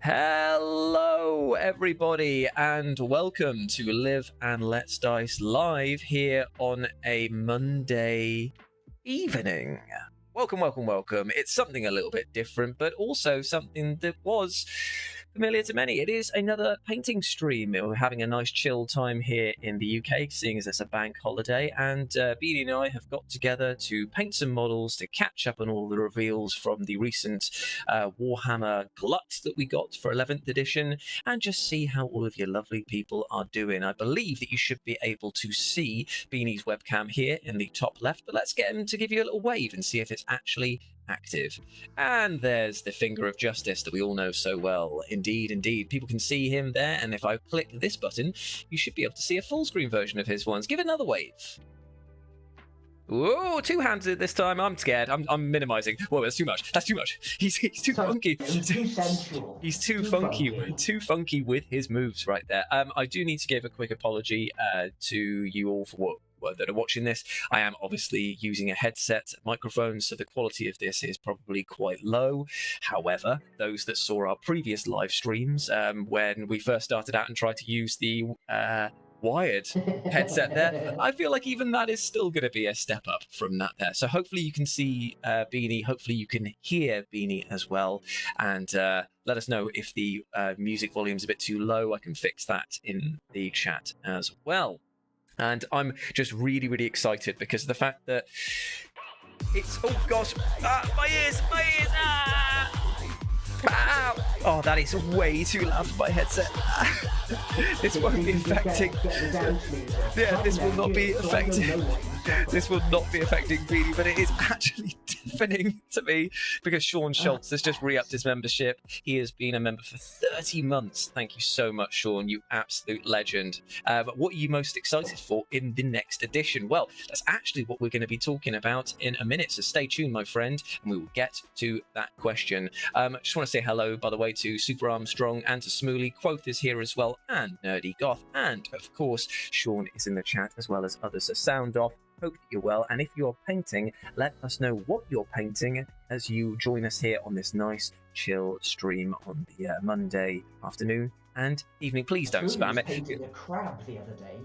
Hello everybody and welcome to Live and Let's Dice live here on a Monday evening. Welcome. It's something a little bit different, but also something that was familiar to many. It is another painting stream. We're having a nice chill time here in the UK, seeing as it's a bank holiday, and Beanie and I have got together to paint some models to catch up on all the reveals from the recent Warhammer glut that we got for 11th edition, and just see how all of you lovely people are doing. I believe that you should be able to see Beanie's webcam here in the top left, but let's get him to give you a little wave and see if it's actually active. And there's the finger of justice that we all know so well. Indeed, indeed. People can see him there, and if I click this button, you should be able to see a full screen version of his ones. Give it another wave. Whoa, two-handed this time. I'm scared. I'm minimizing. Whoa, that's too much. That's too much. He's too funky. He's too sensual. He's too funky with his moves right there. I do need to give a quick apology to you all for that are watching this. I am obviously using a headset microphone, so the quality of this is probably quite low. However, those that saw our previous live streams, when we first started out and tried to use the wired headset there, I feel like even that is still going to be a step up from that there. So hopefully you can see Beanie, hopefully you can hear Beanie as well, and let us know if the music volume's a bit too low. I can fix that in the chat as well. And I'm just really, really excited because of the fact that it's... Oh, gosh. My ears! Ow! Oh, that is way too loud for my headset. This won't be affecting... Yeah, this will not be affecting... This will not be affecting Beanie, but it is actually deafening to me because Sean Schultz has just re-upped his membership. He has been a member for 30 months. Thank you so much, Sean, you absolute legend. But what are you most excited for in the next edition? Well, that's actually what we're going to be talking about in a minute, so stay tuned, my friend, and we will get to that question. I just want to say hello, by the way, to Super Armstrong and to Smooley. Quoth is here as well, and Nerdy Goth, and, of course, Sean is in the chat as well as others. So sound off. Hope that you're well, and if you're painting, let us know what you're painting as you join us here on this nice chill stream on the Monday afternoon and evening. Please don't spam it. Painted a crab the other day.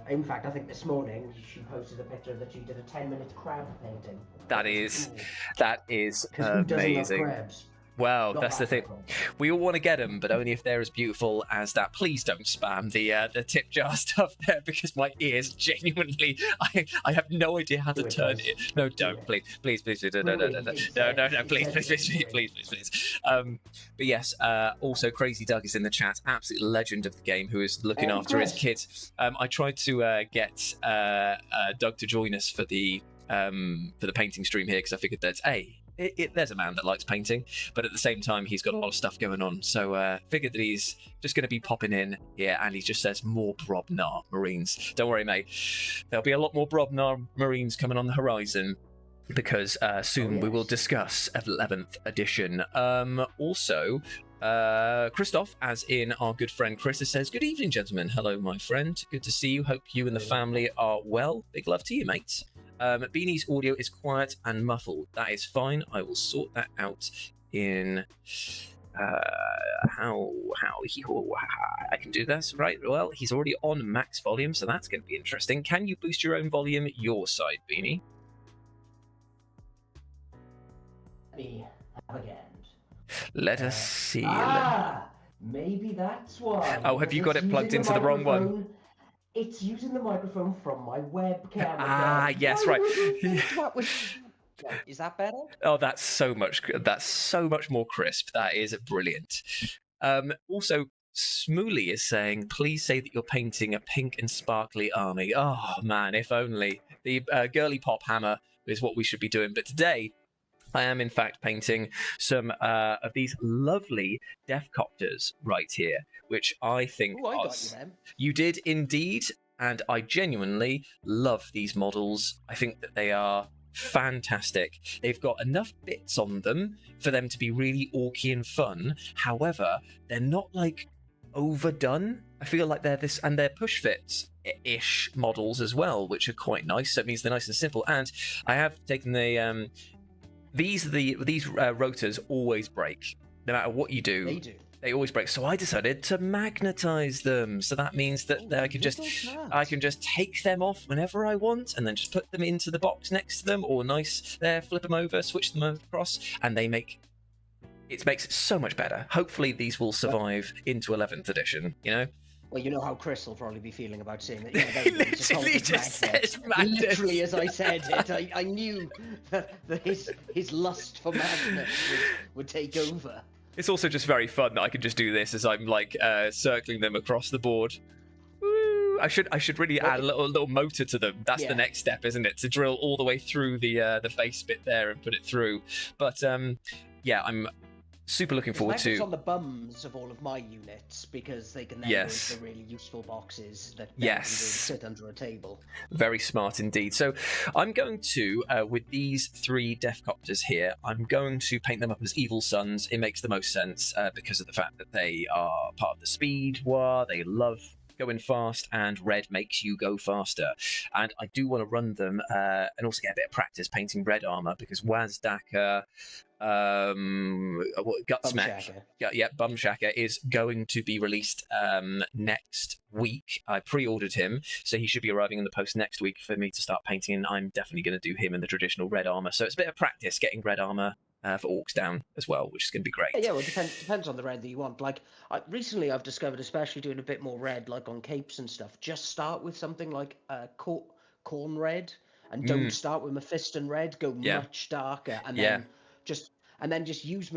In fact, I think this morning she posted a picture that she did a 10-minute crab painting. That is amazing. Who doesn't love crabs? Well, that's the thing. We all want to get them, but only if they're as beautiful as that. Please don't spam the tip jar stuff there because my ears genuinely, I have no idea how to turn it. No, don't, please, please, no, please. But yes, also Crazy Doug is in the chat, absolute legend of the game, who is looking after his kids. I tried to get Doug to join us for the painting stream here because I figured that there's a man that likes painting, but at the same time, he's got a lot of stuff going on. So figured that he's just going to be popping in here, and he just says more Brobnar Marines. Don't worry, mate. There'll be a lot more Brobnar Marines coming on the horizon because soon we will discuss 11th edition. Also, Christoph, as in our good friend Chris, says, "Good evening, gentlemen. Hello, my friend. Good to see you. Hope you and the family are well. Big love to you, mate. Beanie's audio is quiet and muffled. That is fine. I will sort that out in how I can do this. Right, well, he's already on max volume, so that's going to be interesting. Can you boost your own volume your side, Beanie? Let me have again. Let us see. Maybe that's why. Oh, have you got it plugged into the wrong one? It's using the microphone from my webcam. Yes, right. Is that better? Oh, that's so much more crisp. That is brilliant. Also, Smooley is saying, please say that you're painting a pink and sparkly army. Oh, man, if only. The girly pop hammer is what we should be doing. But today, I am, in fact, painting some of these lovely Deathcopters right here, which I think I got you then. You did indeed, and I genuinely love these models. I think that they are fantastic. They've got enough bits on them for them to be really orky and fun. However, they're not, like, overdone. I feel like they're this, and they're push fits-ish models as well, which are quite nice. So it means they're nice and simple. And I have taken the... These rotors always break, no matter what you do. They do. They always break. So I decided to magnetize them. So that means that I can just take them off whenever I want, and then just put them into the box next to them, or nice there, flip them over, switch them across, and they make it makes it so much better. Hopefully these will survive into 11th edition, you know? Well, you know how Chris will probably be feeling about seeing it. He literally just says madness. Literally, as I said it, I knew that his lust for madness would take over. It's also just very fun that I can just do this as I'm like circling them across the board. Woo! I should really add a little motor to them. That's the next step, isn't it? To drill all the way through the base bit there and put it through. But yeah, I'm super looking forward to. It's on the bums of all of my units because they can then go into the really useful boxes that can sit under a table. Very smart indeed. So I'm going to, with these 3 Deathcopters here, I'm going to paint them up as Evil Sons. It makes the most sense because of the fact that they are part of the Speed War. They love going fast, and red makes you go faster. And I do want to run them and also get a bit of practice painting red armor because Wazdaka, Gutsmack, Bumshacker is going to be released next week. I pre-ordered him, so he should be arriving in the post next week for me to start painting, and I'm definitely going to do him in the traditional red armor. So it's a bit of practice getting red armor for Orcs down as well, which is going to be great. Yeah, well, it depends on the red that you want. Like, recently I've discovered, especially doing a bit more red, like on capes and stuff, just start with something like corn red, and don't start with Mephiston red. Go much darker, and then just use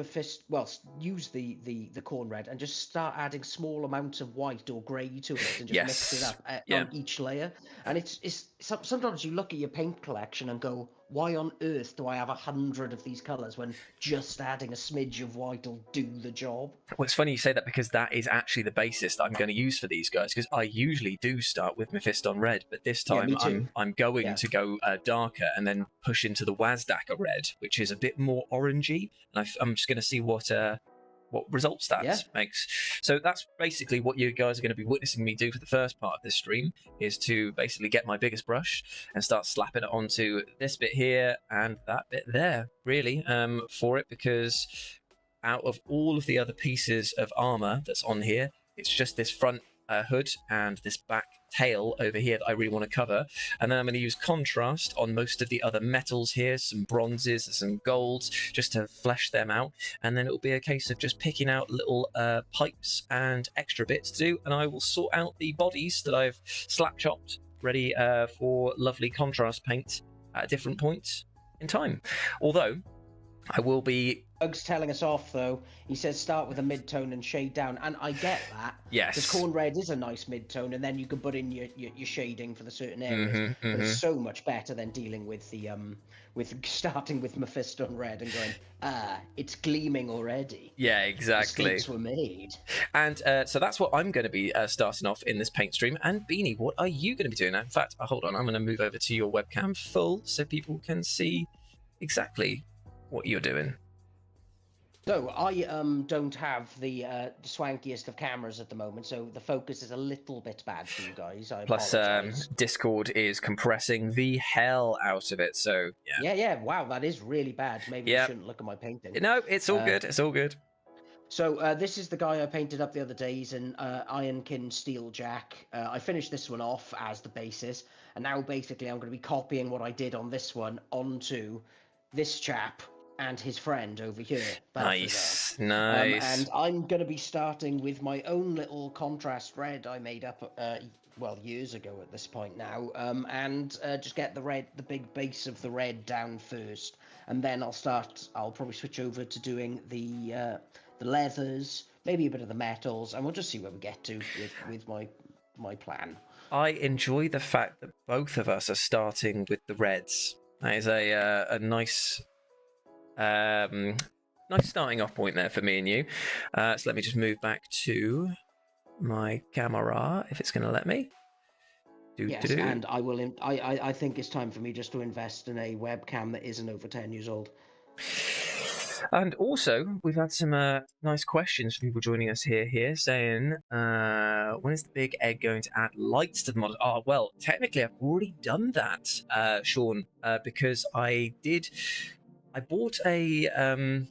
use the corn red, and just start adding small amounts of white or grey to it, and just mix it up on each layer. And it's sometimes you look at your paint collection and go, why on earth do I have 100 of these colours when just adding a smidge of white will do the job? Well, it's funny you say that because that is actually the basis that I'm going to use for these guys, because I usually do start with Mephiston red, but this time I'm going to go darker and then push into the Wazdaka red, which is a bit more orangey, and I'm just going to see what results that makes. So that's basically what you guys are going to be witnessing me do for the first part of this stream, is to basically get my biggest brush and start slapping it onto this bit here and that bit there, really, for it, because out of all of the other pieces of armor that's on here, it's just this front hood and this back tail over here that I really want to cover. And then I'm going to use contrast on most of the other metals here, some bronzes, some golds, just to flesh them out. And then it'll be a case of just picking out little pipes and extra bits to do, and I will sort out the bodies that I've slap chopped ready for lovely contrast paint at different points in time. Although I will be... Doug's telling us off, though. He says start with a mid-tone and shade down, and I get that. Yes. Because corn red is a nice mid-tone, and then you can put in your shading for the certain areas. But it's so much better than dealing with the starting with Mephiston red and going, it's gleaming already. Yeah, exactly. Mistakes were made. And so that's what I'm going to be starting off in this paint stream. And Beanie, what are you going to be doing? In fact, hold on, I'm going to move over to your webcam full so people can see exactly what you're doing. So I don't have the swankiest of cameras at the moment, so the focus is a little bit bad for you guys. I apologize. Discord is compressing the hell out of it, so yeah. Wow, that is really bad. Maybe I shouldn't look at my painting. No, it's all good. It's all good. So this is the guy I painted up the other day. He's an Ironkin Steeljack. I finished this one off as the basis, and now basically I'm going to be copying what I did on this one onto this chap and his friend over here. Nice. And I'm going to be starting with my own little contrast red I made up, years ago at this point now, and just get the big base of the red down first, and then I'll probably switch over to doing the leathers, maybe a bit of the metals, and we'll just see where we get to with my plan. I enjoy the fact that both of us are starting with the reds. That is a nice starting off point there for me and you. So let me just move back to my camera if it's going to let me. Yes, and I will. I think it's time for me just to invest in a webcam that isn't over 10 years old. And also, we've had some nice questions from people joining us here saying, when is the Big Egg going to add lights to the model? Oh, well, technically I've already done that, Sean, because I bought a...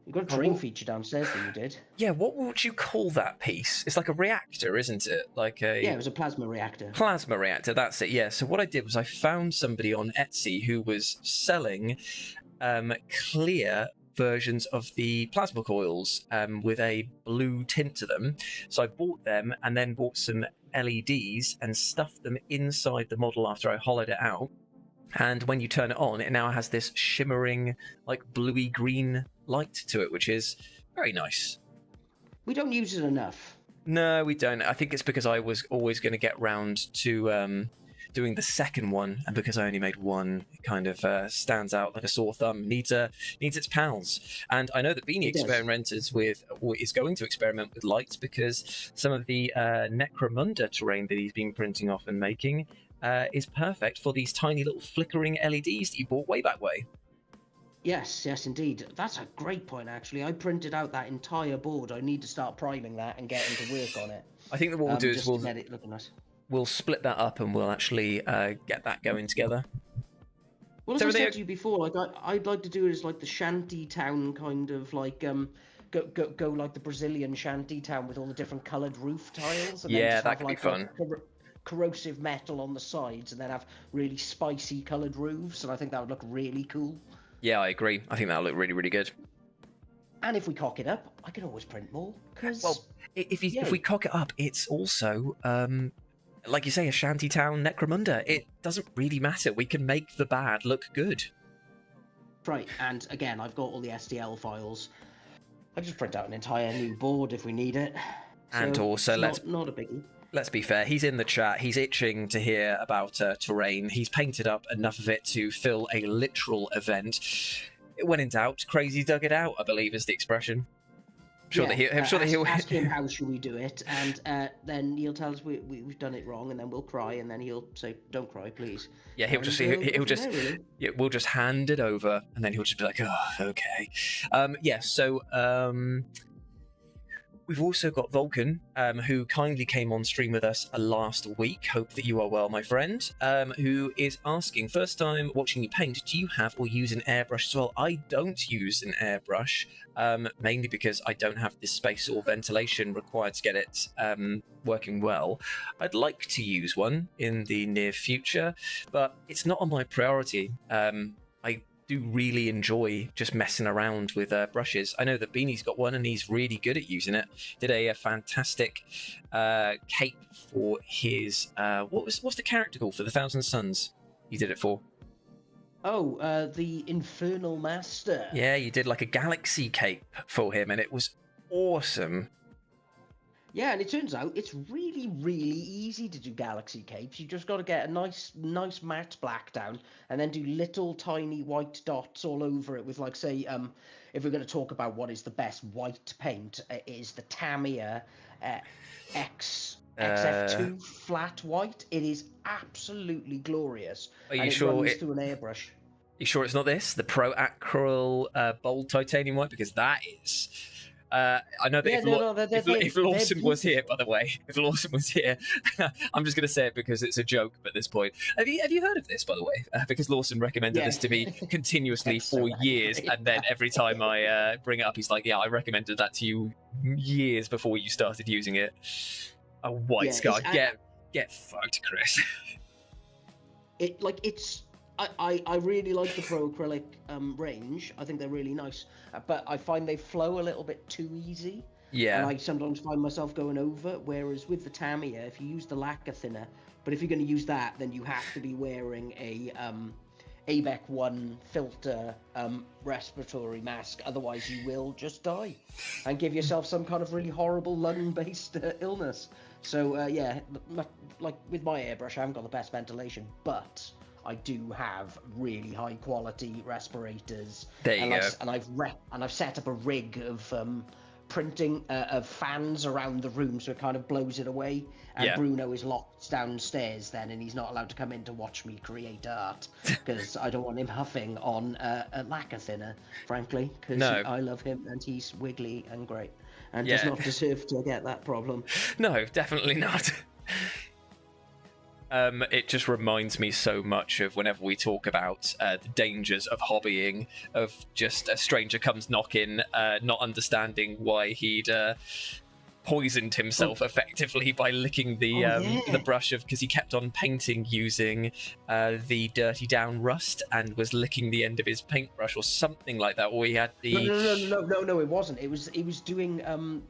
You got a drain feature downstairs that you did. Yeah, what would you call that piece? It's like a reactor, isn't it? Yeah, it was a plasma reactor. Plasma reactor, that's it, yeah. So what I did was I found somebody on Etsy who was selling clear versions of the plasma coils with a blue tint to them. So I bought them and then bought some LEDs and stuffed them inside the model after I hollowed it out. And when you turn it on, it now has this shimmering, like bluey green light to it, which is very nice. We don't use it enough. No, we don't. I think it's because I was always going to get round to doing the second one, and because I only made one, it kind of stands out like a sore thumb. Needs its pals. And I know that Beanie is going to experiment with lights, because some of the Necromunda terrain that he's been printing off and making is perfect for these tiny little flickering LEDs that you bought way back way. Yes, indeed. That's a great point, actually. I printed out that entire board. I need to start priming that and getting to work on it. I think that what we'll do is we'll get it looking nice. We'll split that up and we'll actually get that going together. Well, as I said to you before, like I'd like to do it as like the shanty town kind of like go like the Brazilian shanty town with all the different coloured roof tiles. And yeah, then that could be fun. Corrosive metal on the sides, and then have really spicy coloured roofs, and I think that would look really cool. Yeah, I agree. I think that'll look really, really good. And if we cock it up, I can always print more. Well, if we cock it up, it's also like you say, a shantytown Necromunda. It doesn't really matter. We can make the bad look good. Right, and again, I've got all the STL files. I just print out an entire new board if we need it. And so also, not a biggie. Let's be fair, he's in the chat, he's itching to hear about terrain. He's painted up enough of it to fill a literal event. When in doubt, crazy dug it out, I believe is the expression. I'm sure that he'll ask him how should we do it, and then he'll tell us we've done it wrong, and then we'll cry, and then he'll say, "Don't cry, please." Yeah, we'll just hand it over, and then he'll just be like, "Oh, okay." We've also got Vulcan, who kindly came on stream with us last week. Hope that you are well, my friend. Who is asking, first time watching you paint, do you have or use an airbrush as well? I don't use an airbrush, mainly because I don't have the space or ventilation required to get it working well. I'd like to use one in the near future, but it's not on my priority. I do really enjoy just messing around with brushes. I know that Beanie's got one and he's really good at using it. Did a fantastic cape for his what's the character called for the Thousand Suns? You did it for. Oh, the Infernal Master. Yeah, you did like a galaxy cape for him, and it was awesome. Yeah, and it turns out it's really, really easy to do galaxy capes. You just got to get a nice matte black down, and then do little tiny white dots all over it with, like, say, if we're going to talk about what is the best white paint, it is the Tamiya XF2 flat white. It is absolutely glorious. Are you sure? Runs through an airbrush. You sure it's not this? The Pro Acryl bold titanium white? Because that is... I know that if Lawson was here, by the way, if Lawson was here, I'm just going to say it because it's a joke at this point. Have you heard of this, by the way? Because Lawson recommended this to me continuously for years, and then every time I bring it up, he's like, "Yeah, I recommended that to you years before you started using it." A white scar, get fucked, Chris. I really like the Pro Acrylic range. I think they're really nice, but I find they flow a little bit too easy. Yeah. And I sometimes find myself going over. Whereas with the Tamiya, if you use the lacquer thinner, but if you're going to use that, then you have to be wearing a ABEC 1 filter respiratory mask. Otherwise, you will just die and give yourself some kind of really horrible lung-based illness. So like with my airbrush, I haven't got the best ventilation, but I do have really high quality respirators. There you go. And I've set up a rig of printing of fans around the room, so it kind of blows it away. And Bruno is locked downstairs then, and he's not allowed to come in to watch me create art because I don't want him huffing on a lacquer thinner, frankly. Because I love him and he's wiggly and great, and does not deserve to get that problem. No, definitely not. It just reminds me so much of whenever we talk about the dangers of hobbying, of just a stranger comes knocking, not understanding why he'd poisoned himself effectively by licking the brush because he kept on painting using the dirty down rust and was licking the end of his paintbrush or something like that. Or he had the no, it wasn't. He was doing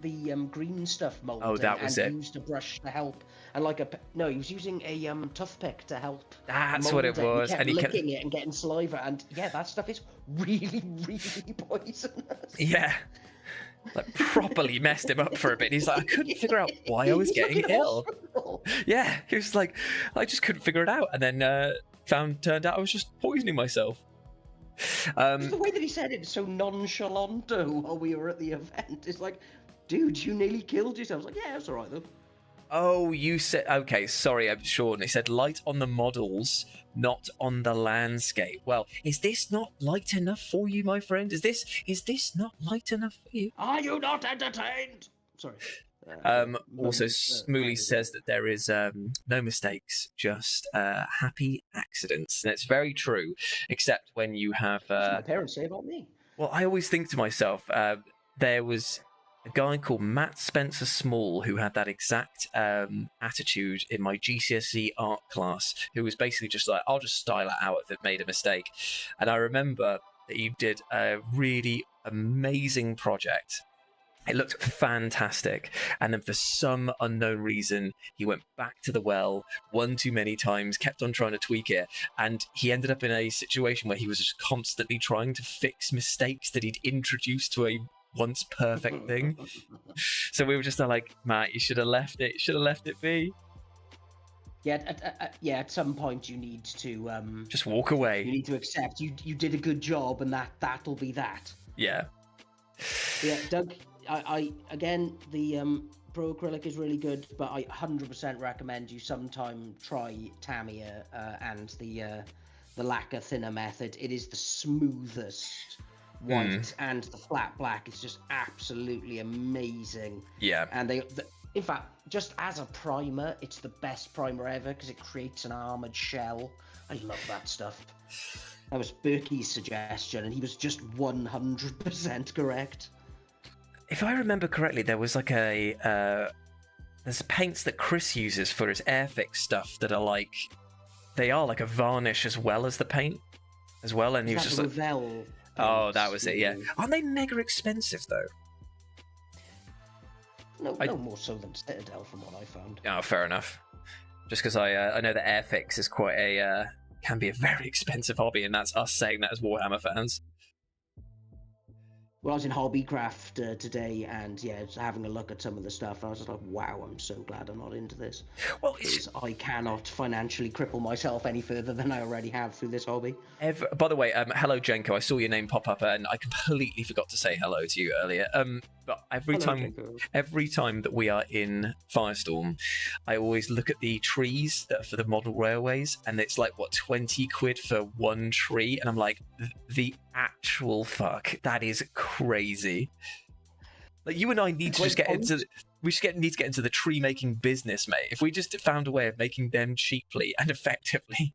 the green stuff molding that was and it. used a brush to help, and he was using a toothpick to help. That's what it was. He kept and he licking it and getting saliva, and yeah, that stuff is really, really poisonous. Yeah. Like properly messed him up for a bit. He's like, I couldn't figure out why I was getting ill. Yeah, he was like, I just couldn't figure it out, and then turned out I was just poisoning myself. The way that he said it so nonchalant while we were at the event, it's like, dude, you nearly killed yourself. I was like, yeah, it's all right though. Oh, you said, okay, sorry, I'm Sean. He said light on the models, not on the landscape. Well, is this not light enough for you, my friend? Is this not light enough for you? Are you not entertained? Sorry. Also, Smooley says that there is no mistakes, just happy accidents. And it's very true, except when you have... What my parents say about me. Well, I always think to myself, there was a guy called Matt Spencer Small who had that exact attitude in my GCSE art class, who was basically just like, I'll just style it out if it made a mistake. And I remember that he did a really amazing project. It looked fantastic. And then for some unknown reason, he went back to the well one too many times, kept on trying to tweak it. And he ended up in a situation where he was just constantly trying to fix mistakes that he'd introduced to a once perfect thing. So we were just like, Matt, you should have left it. You should have left it be. Yeah, at some point you need to just walk away. You need to accept you did a good job, and that'll be that. Yeah. Yeah, Doug. I again, the Pro Acrylic is really good, but I 100% recommend you sometime try Tamiya and the lacquer thinner method. It is the smoothest white, and the flat black is just absolutely amazing. Yeah. And in fact, just as a primer, it's the best primer ever because it creates an armored shell. I love that stuff. That was Berkey's suggestion, and he was just 100% correct. If I remember correctly, there was like there's paints that Chris uses for his Airfix stuff that are like, they are like a varnish as well as the paint as well, and he was just like, Revell. Oh, that was it, yeah. Aren't they mega expensive, though? No more so than Citadel, from what I found. Oh, fair enough. Just because I know that Airfix is quite can be a very expensive hobby, and that's us saying that as Warhammer fans. Well, I was in Hobbycraft today, and yeah, just having a look at some of the stuff, I was just like, wow, I'm so glad I'm not into this. Well, because I cannot financially cripple myself any further than I already have through this hobby. By the way, hello, Jenko. I saw your name pop up, and I completely forgot to say hello to you earlier. But every time that we are in Firestorm, I always look at the trees that are for the model railways, and it's like, what, 20 quid for one tree? And I'm like, the actual fuck, that is crazy. Like, you and I need to just get into need to get into the tree making business, mate. If we just found a way of making them cheaply and effectively.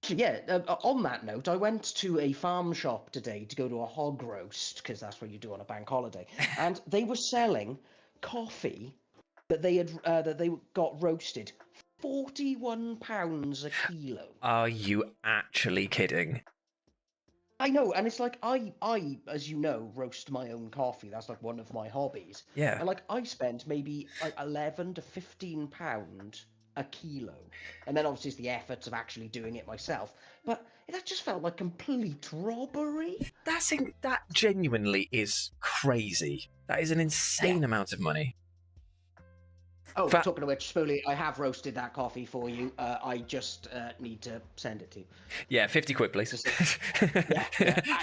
Yeah, on that note, I went to a farm shop today to go to a hog roast, because that's what you do on a bank holiday, and they were selling coffee that they got roasted, £41 a kilo. Are you actually kidding? I know, and it's like, I, as you know, roast my own coffee. That's like one of my hobbies. Yeah. And like, I spend maybe like £11 to £15 a kilo, and then obviously it's the efforts of actually doing it myself. But that just felt like complete robbery. That genuinely is crazy. That is an insane amount of money. Oh, talking of which, Spoolie, I have roasted that coffee for you. I just need to send it to you. Yeah, 50 quid, please. Yeah.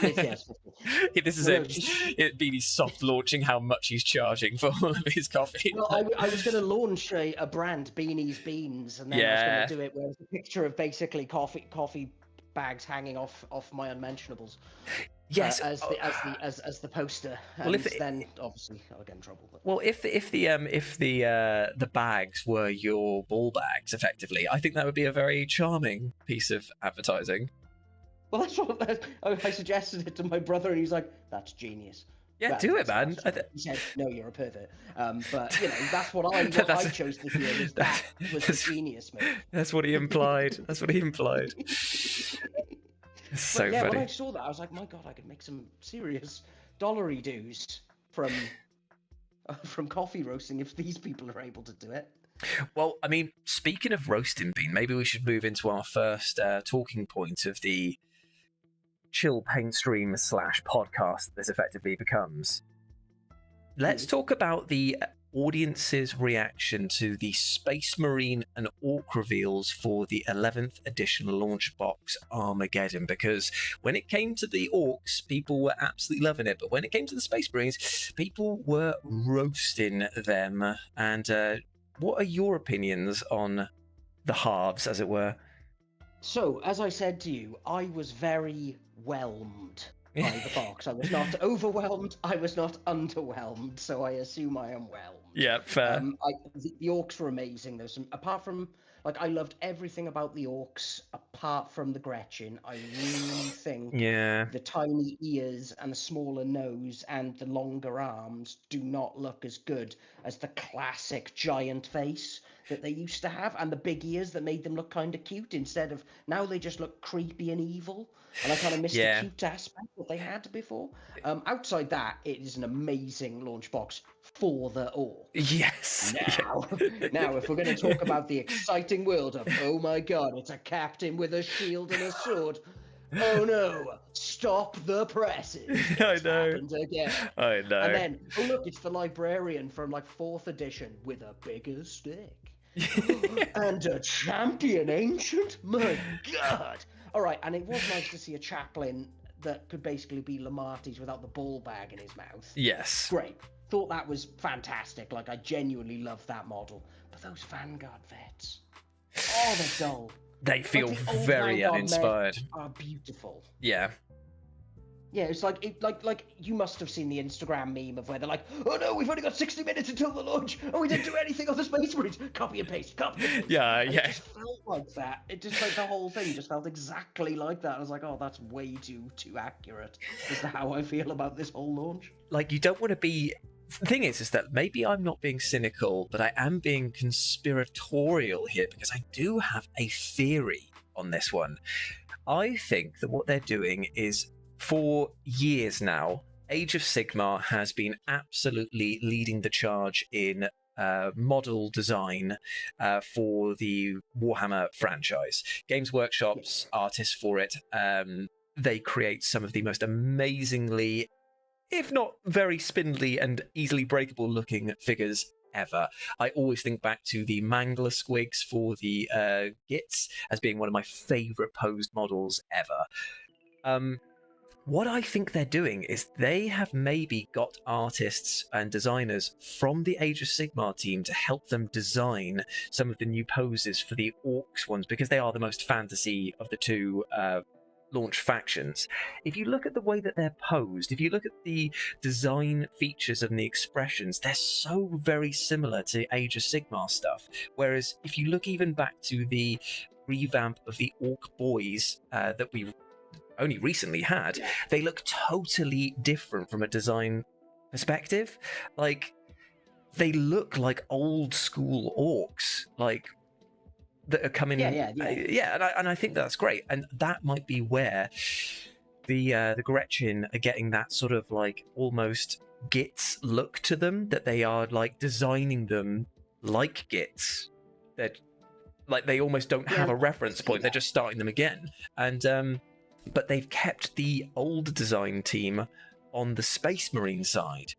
Yes, 50. This is it. BB's soft launching how much he's charging for all of his coffee. Well, I was going to launch a brand, Beanie's Beans, and then I was going to do it where it's a picture of basically coffee bags hanging off my unmentionables. Yes, as the poster. Well, then obviously I'll get in trouble. But... Well, if the bags were your ball bags, effectively, I think that would be a very charming piece of advertising. Well, that's what I suggested it to my brother, and he's like, "That's genius." Yeah, Well, do it, that's man. true. He said, "No, you're a pervert." But you know, that's what I That's chose to hear was that was the genius move. that's what he implied. That's what he implied. It's But so yeah, when funny. I saw that, I was like, "My God, I could make some serious dollary dues from coffee roasting if these people are able to do it." Well, I mean, speaking of roasting bean, maybe we should move into our first talking point of the chill paint stream / podcast this effectively becomes. Let's talk about the audience's reaction to the Space Marine and Orc reveals for the 11th edition launch box Armageddon, because when it came to the Orcs, people were absolutely loving it, but when it came to the Space Marines, people were roasting them. And what are your opinions on the halves, as it were? So, as I said to you, I was very whelmed by the box. I was not overwhelmed. I was not underwhelmed. So I assume I am whelmed. Yeah, fair. The orcs were amazing. There's some, apart from like, I loved everything about the orcs apart from the Gretchen. I really think the tiny ears and the smaller nose and the longer arms do not look as good as the classic giant face that they used to have, and the big ears that made them look kind of cute instead of now they just look creepy and evil. And I kind of miss the cute aspect that they had before. Outside that, it is an amazing launch box for the orcs. Yes. Now, if we're going to talk about the exciting world of, oh my God, it's a captain with a shield and a sword. Oh no, stop the presses. It's happened again. I know. And then, oh look, it's the librarian from like 4th edition with a bigger stick. And a champion ancient? My God. All right, and it was nice to see a chaplain that could basically be Lamarty's without the ball bag in his mouth. Yes. Great. Thought that was fantastic. Like, I genuinely love that model. But those Vanguard vets, oh, they're dull. They feel like the very uninspired. Are beautiful. Yeah. Yeah, it's like you must have seen the Instagram meme of where they're like, "Oh no, we've only got 60 minutes until the launch, and we didn't do anything on the Space Marines." Copy and paste, copy and paste. Yeah, and it just felt like that. It just like the whole thing just felt exactly like that. I was like, "Oh, that's way too accurate as to how I feel about this whole launch." Like, you don't want to be. The thing is that maybe I'm not being cynical, but I am being conspiratorial here because I do have a theory on this one. I think that what they're doing is, for years now, Age of Sigmar has been absolutely leading the charge in model design for the Warhammer franchise. Games Workshop's artists for it, they create some of the most amazingly, if not very spindly and easily breakable looking figures ever. I always think back to the Mangler Squigs for the Gits as being one of my favourite posed models ever. What I think they're doing is they have maybe got artists and designers from the Age of Sigmar team to help them design some of the new poses for the Orcs ones, because they are the most fantasy of the two launch factions. If you look at the way that they're posed, if you look at the design features and the expressions, they're so very similar to Age of Sigmar stuff. Whereas if you look even back to the revamp of the Orc Boys that we only recently had, they look totally different from a design perspective. Like, they look like old school orcs, like, that are coming. And I think that's great, and that might be where the Gretchen are getting that sort of like almost Gits look to them, that they are like designing them like Gits. They're like, they almost don't have a reference point, they're just starting them again. And but they've kept the old design team on the Space Marine side.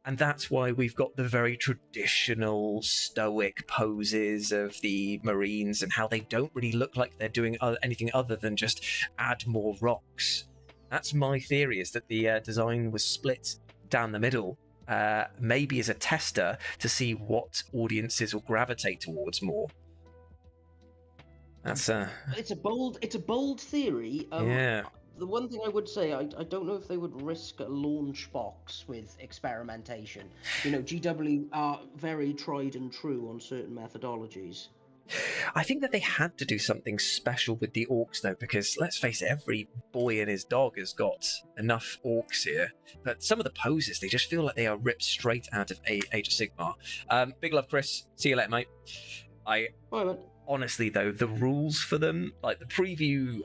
And that's why we've got the very traditional stoic poses of the Marines and how they don't really look like they're doing anything other than just add more rocks. That's my theory, is that the design was split down the middle, maybe as a tester to see what audiences will gravitate towards more. That's It's a bold theory. The one thing I would say, I don't know if they would risk a launch box with experimentation. You know, GW are very tried and true on certain methodologies. I think that they had to do something special with the orcs, though, because let's face it, every boy and his dog has got enough orcs here. But some of the poses, they just feel like they are ripped straight out of Age of Sigmar. Big love, Chris. See you later, mate. Honestly, though, the rules for them, like the preview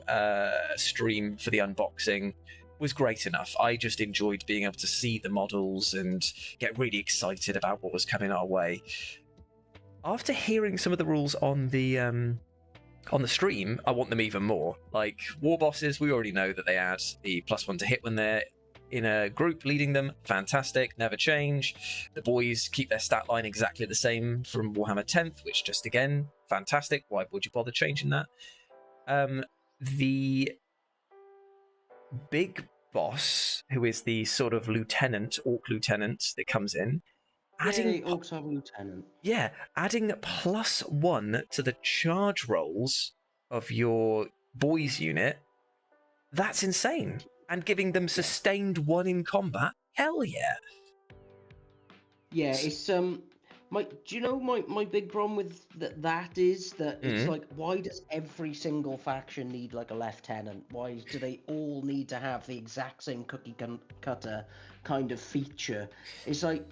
stream for the unboxing, was great enough. I just enjoyed being able to see the models and get really excited about what was coming our way. After hearing some of the rules on the stream, I want them even more. Like war bosses, we already know that they add the +1 to hit when they're in a group leading them. Fantastic, never change. The boys keep their stat line exactly the same from Warhammer 10th, which just again, fantastic. Why would you bother changing that? The big boss, who is the sort of orc lieutenant that comes in, adding orcs have a lieutenant. Yeah, adding +1 to the charge rolls of your boys unit. That's insane. And giving them sustained 1 in combat. Hell yeah. Yeah, it's do you know my big problem with that is that it's like, why does every single faction need like a lieutenant? Why do they all need to have the exact same cookie cutter kind of feature? It's like,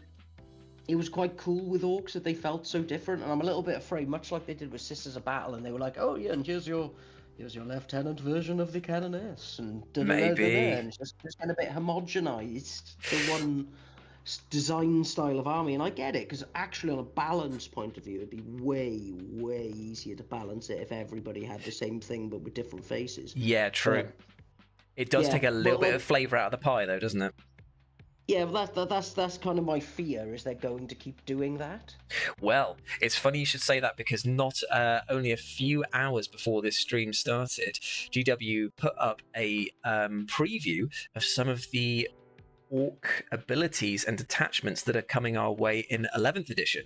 it was quite cool with orcs that they felt so different, and I'm a little bit afraid, much like they did with Sisters of Battle, and they were like, oh yeah, and here's your lieutenant version of the Canoness, and maybe, and it's just getting a bit homogenized to one design style of army. And I get it, because actually on a balance point of view, it'd be way easier to balance it if everybody had the same thing but with different faces. Yeah, true. But, it does take a little bit of flavor out of the pie, though, doesn't it? Yeah, that's kind of my fear, is they're going to keep doing that. Well, it's funny you should say that, because not only a few hours before this stream started, GW put up a preview of some of the orc abilities and detachments that are coming our way in 11th edition.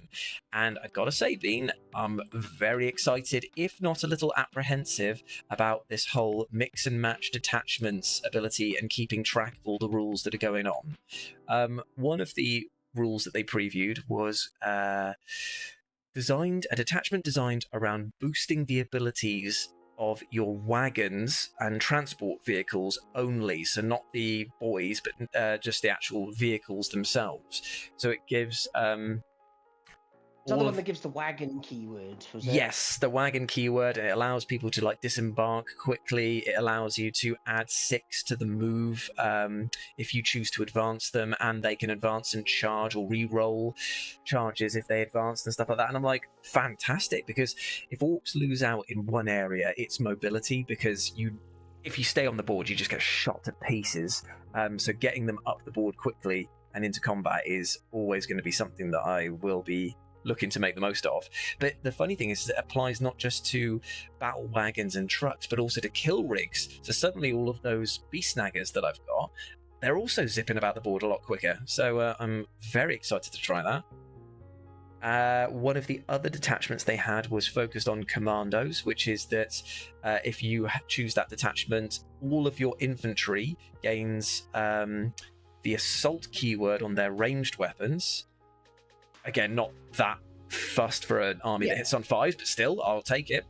And I gotta say, Bean, I'm very excited, if not a little apprehensive, about this whole mix and match detachments ability and keeping track of all the rules that are going on. One of the rules that they previewed was a detachment designed around boosting the abilities of your wagons and transport vehicles only, so not the boys, but just the actual vehicles themselves. So it gives Is that the one that gives the wagon keyword? Yes, the wagon keyword, and it allows people to like disembark quickly. It allows you to add 6 to the move if you choose to advance them, and they can advance and charge or re-roll charges if they advance and stuff like that. And I'm like, fantastic, because if orcs lose out in one area, it's mobility, because if you stay on the board, you just get shot to pieces. So getting them up the board quickly and into combat is always going to be something that I will be looking to make the most of. But the funny thing is it applies not just to battle wagons and trucks, but also to kill rigs. So suddenly all of those beast snaggers that I've got, they're also zipping about the board a lot quicker. So I'm very excited to try that. One of the other detachments they had was focused on commandos, which is that if you choose that detachment, all of your infantry gains the assault keyword on their ranged weapons. Again, not that fussed for an army that hits on 5s, but still, I'll take it.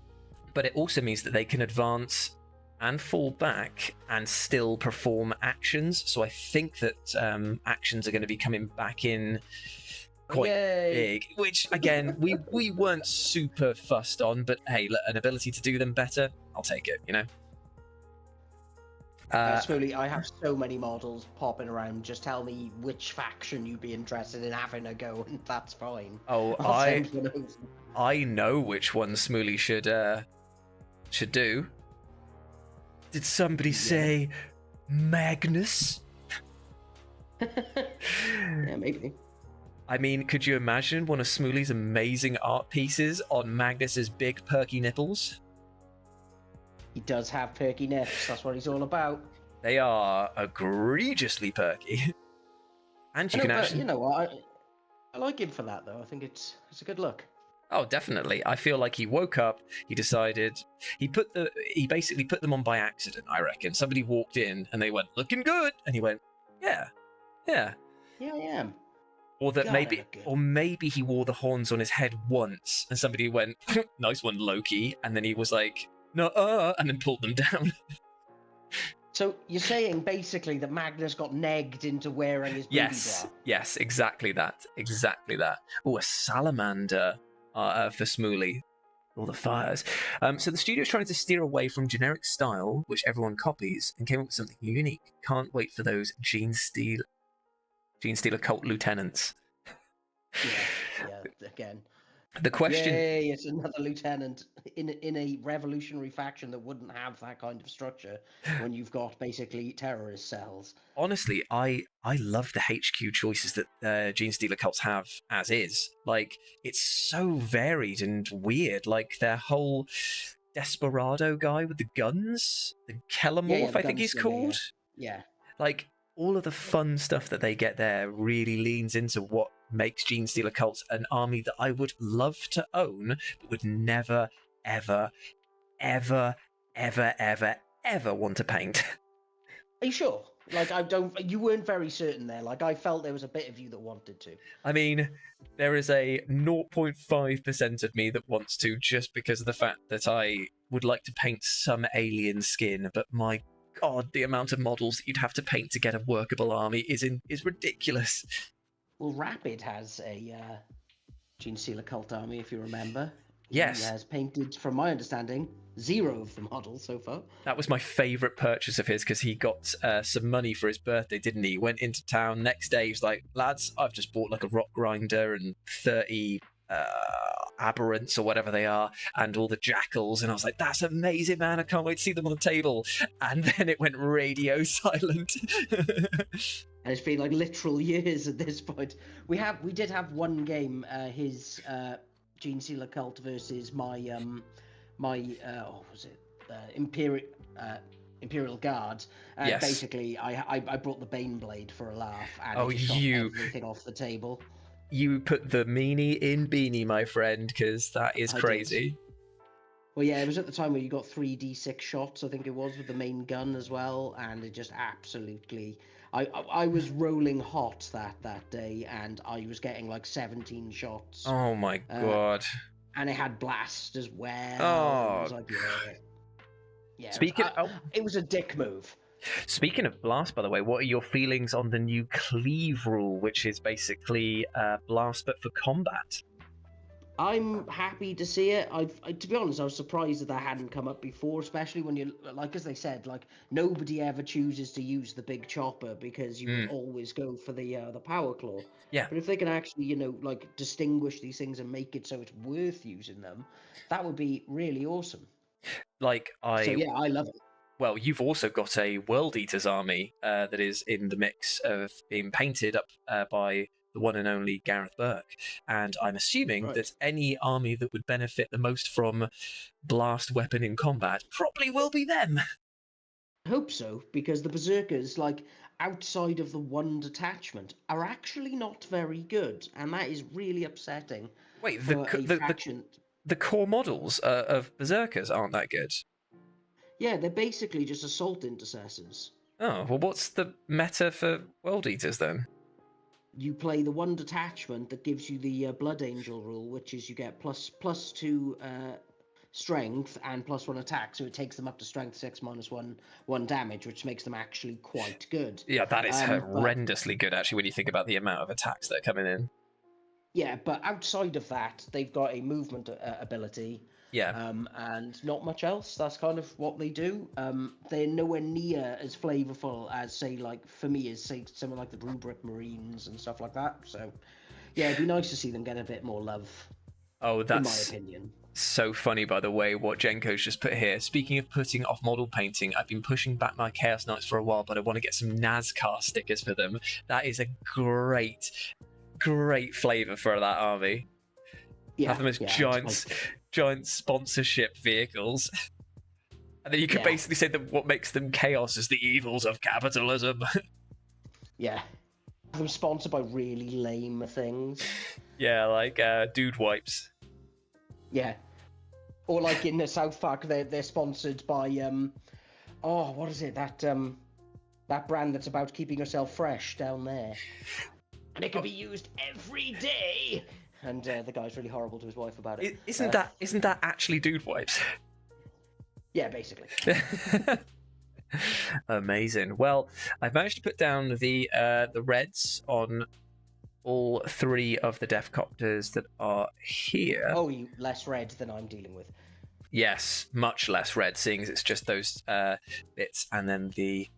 But it also means that they can advance and fall back and still perform actions. So I think that actions are going to be coming back in quite big, which, again, we weren't super fussed on, but hey, an ability to do them better, I'll take it, you know? Smooly, I have so many models popping around. Just tell me which faction you'd be interested in having a go, and that's fine. Oh, I know which one Smooly should do. Did somebody say Magnus? Yeah, maybe. I mean, could you imagine one of Smooly's amazing art pieces on Magnus's big perky nipples? He does have perky nips. That's what he's all about. They are egregiously perky. And you can actually... You know what? I like him for that, though. I think it's a good look. Oh, definitely. I feel like he woke up, he decided... He basically put them on by accident, I reckon. Somebody walked in and they went, looking good! And he went, yeah. Yeah, I am. Or that God, maybe, they look good. or maybe he wore the horns on his head once, and somebody went, "Nice one, Loki," and then he was like, "No," and then pulled them down. So you're saying basically that Magnus got negged into wearing his booty Yes, bra? yes, exactly that, exactly that. Oh, a salamander for Smooly. All the fires. So the studio's trying to steer away from generic style, which everyone copies, and came up with something unique. Can't wait for those Gene Steeler cult lieutenants. Yeah, again. The question... Yay, it's another lieutenant in a revolutionary faction that wouldn't have that kind of structure when you've got basically terrorist cells. Honestly, I love the HQ choices that Gene Steeler cults have as is. Like, it's so varied and weird. Like, their whole Desperado guy with the guns, the Kellamorph, I think he's called. Yeah. Like, all of the fun stuff that they get there really leans into what makes Gene Steeler cults an army that I would love to own, but would never, ever, ever, ever, ever, ever want to paint. Are you sure? Like, you weren't very certain there. Like, I felt there was a bit of you that wanted to. I mean, there is a 0.5% of me that wants to, just because of the fact that I would like to paint some alien skin, but my God, the amount of models that you'd have to paint to get a workable army is ridiculous. Well, Rapid has a Gene Steeler cult army, if you remember. Yes. He has painted, from my understanding, 0 of the models so far. That was my favourite purchase of his, because he got some money for his birthday, didn't he? Went into town, next day he was like, "Lads, I've just bought like a rock grinder and 30 aberrants or whatever they are, and all the jackals," and I was like, "That's amazing, man, I can't wait to see them on the table." And then it went radio silent. And it's been like literal years at this point. We did have one game, his Gene Steeler cult versus my Imperial Guard. And Yes. basically I brought the Bane Blade for a laugh, and Oh, it just got you- everything off the table. You put the meanie in beanie, my friend, because that is I crazy. Well, yeah, it was at the time where you got 3d6 shots, I think it was, with the main gun as well, and it just absolutely... I was rolling hot that day, and I was getting like 17 shots. Oh my God. And it had blast as well. Oh. It was like, yeah. It was a dick move. Speaking of blast, by the way, what are your feelings on the new cleave rule, which is basically blast but for combat? I'm happy to see it. To be honest, I was surprised that hadn't come up before, especially when you, like, as they said, like, nobody ever chooses to use the big chopper because you always go for the power claw. Yeah. But if they can actually, like, distinguish these things and make it so it's worth using them, that would be really awesome. So yeah, I love it. Well, you've also got a World Eaters army that is in the mix of being painted up by the one and only Gareth Burke. And I'm assuming that any army that would benefit the most from blast weapon in combat probably will be them. I hope so, because the Berserkers, like, outside of the one detachment, are actually not very good. And that is really upsetting. Wait, the core models of Berserkers aren't that good? Yeah, they're basically just assault intercessors. Oh, well, what's the meta for World Eaters then? You play the one detachment that gives you the Blood Angel rule, which is you get +2 strength and +1 attack, so it takes them up to strength 6 -1 damage, which makes them actually quite good. Yeah, that is horrendously good, actually, when you think about the amount of attacks that are coming in. Yeah, but outside of that, they've got a movement ability. Yeah. And not much else. That's kind of what they do. They're nowhere near as flavorful as, say, like, for me, as, say, someone like the Rubric Marines and stuff like that. So, yeah, it'd be nice to see them get a bit more love. Oh, that's in my opinion. So funny, by the way, what Jenko's just put here. Speaking of putting off model painting, I've been pushing back my Chaos Knights for a while, but I want to get some NASCAR stickers for them. That is a great flavour for that army. Yeah, have them as giant sponsorship vehicles. And then you could basically say that what makes them chaos is the evils of capitalism. Yeah. Have them sponsored by really lame things. Yeah, like dude wipes. Yeah. Or like in the South Park, they're sponsored by what is it? That brand that's about keeping yourself fresh down there. and it can be used every day. And the guy's really horrible to his wife about it. Isn't that actually dude wipes? Yeah, basically. Amazing. Well, I've managed to put down the reds on all 3 of the Defcopters that are here. Oh, you less red than I'm dealing with. Yes, much less red, seeing as it's just those bits and then the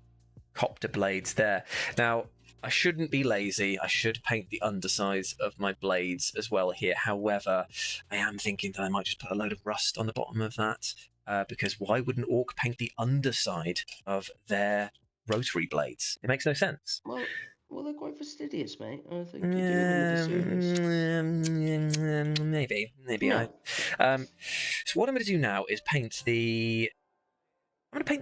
copter blades there. Now, I shouldn't be lazy. I should paint the undersides of my blades as well here. However, I am thinking that I might just put a load of rust on the bottom of that, because why would an orc paint the underside of their rotary blades? It makes no sense. Well, they're quite fastidious, mate. I think you're doing them a disservice. Maybe. No. So what I'm going to do now is paint the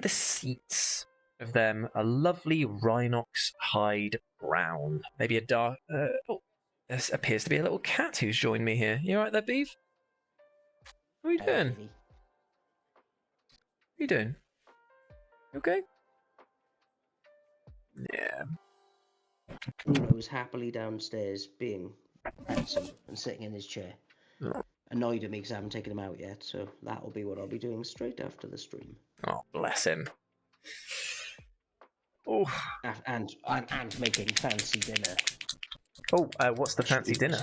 seats of them a lovely Rhinox hide brown. Maybe a dark... this appears to be a little cat who's joined me here. You alright there, Beeve? What are you doing? What are you doing? You okay? Yeah. Bruno's happily downstairs being handsome and sitting in his chair. Oh. Annoyed at me because I haven't taken him out yet, so that'll be what I'll be doing straight after the stream. Oh, bless him. Oh. And making fancy dinner. Oh, what's the fancy dinner?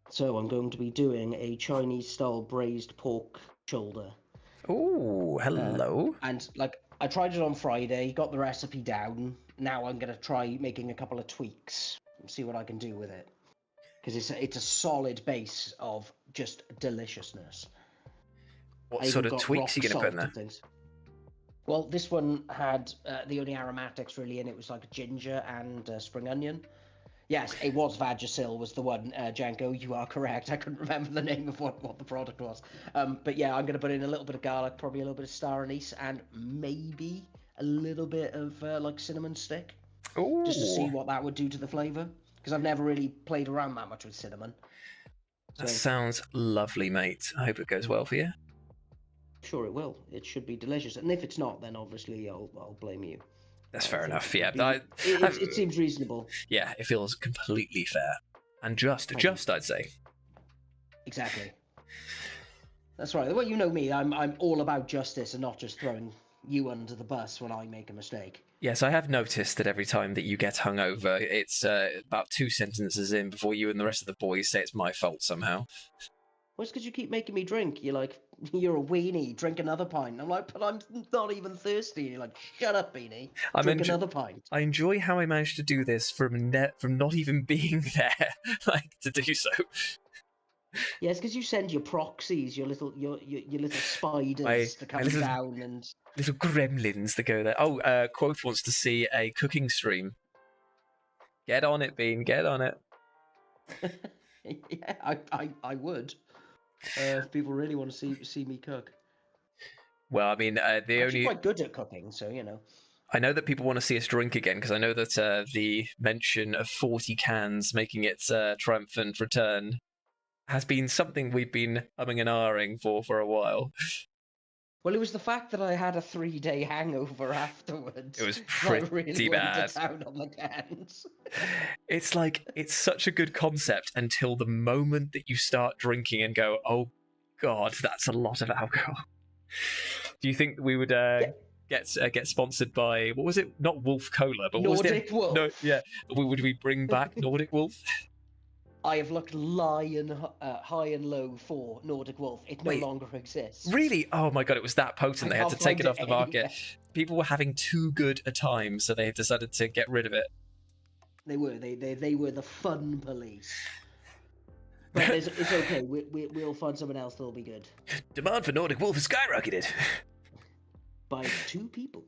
So I'm going to be doing a Chinese-style braised pork shoulder. Oh, hello. And like I tried it on Friday, got the recipe down. Now I'm going to try making a couple of tweaks and see what I can do with it. Because it's a solid base of just deliciousness. What sort of tweaks are you going to put in there? Well, this one had the only aromatics really in it was like ginger and spring onion. Yes, it was Vagisil was the one, Janko, you are correct. I couldn't remember the name of what the product was. But yeah, I'm going to put in a little bit of garlic, probably a little bit of star anise, and maybe a little bit of like cinnamon stick. Ooh. Just to see what that would do to the flavour. Because I've never really played around that much with cinnamon. So, that sounds lovely, mate. I hope it goes well for you. Sure it will. It should be delicious. And if it's not, then obviously I'll blame you. That's fair enough, yeah. It seems reasonable. Yeah, it feels completely fair. And just, I'd say. Exactly. That's right. Well, you know me. I'm all about justice and not just throwing you under the bus when I make a mistake. Yes, I have noticed that every time that you get hungover, it's about 2 sentences in before you and the rest of the boys say it's my fault somehow. Well, it's because you keep making me drink. You're like, you're a weenie, drink another pint. I'm like, but I'm not even thirsty. And you're like, shut up, Beanie, drink another pint. I enjoy how I managed to do this from not even being there, like, to do so. Yeah, it's because you send your proxies, your little spiders to come down and... Little gremlins that go there. Oh, Quoth wants to see a cooking stream. Get on it, Bean, get on it. Yeah, I would. If people really want to see me cook. Well, I mean, I'm quite good at cooking, so you know. I know that people want to see us drink again because I know that the mention of 40 cans making its triumphant return has been something we've been umming and ahhing for a while. Well, it was the fact that I had a 3-day hangover afterwards. It was pretty bad. Down on the cans. It's like, it's such a good concept until the moment that you start drinking and go, oh God, that's a lot of alcohol. Do you think we would get sponsored by, what was it? Not Wolf Cola, but Nordic Wolf. No, yeah. Would we bring back Nordic Wolf? I have looked high and low for Nordic Wolf. It no longer exists. Really? Oh my God, it was that potent. They had to take it off the market. People were having too good a time, so they decided to get rid of it. They were. They were the fun police. But it's okay. We'll find someone else that'll be good. Demand for Nordic Wolf has skyrocketed. By 2 people.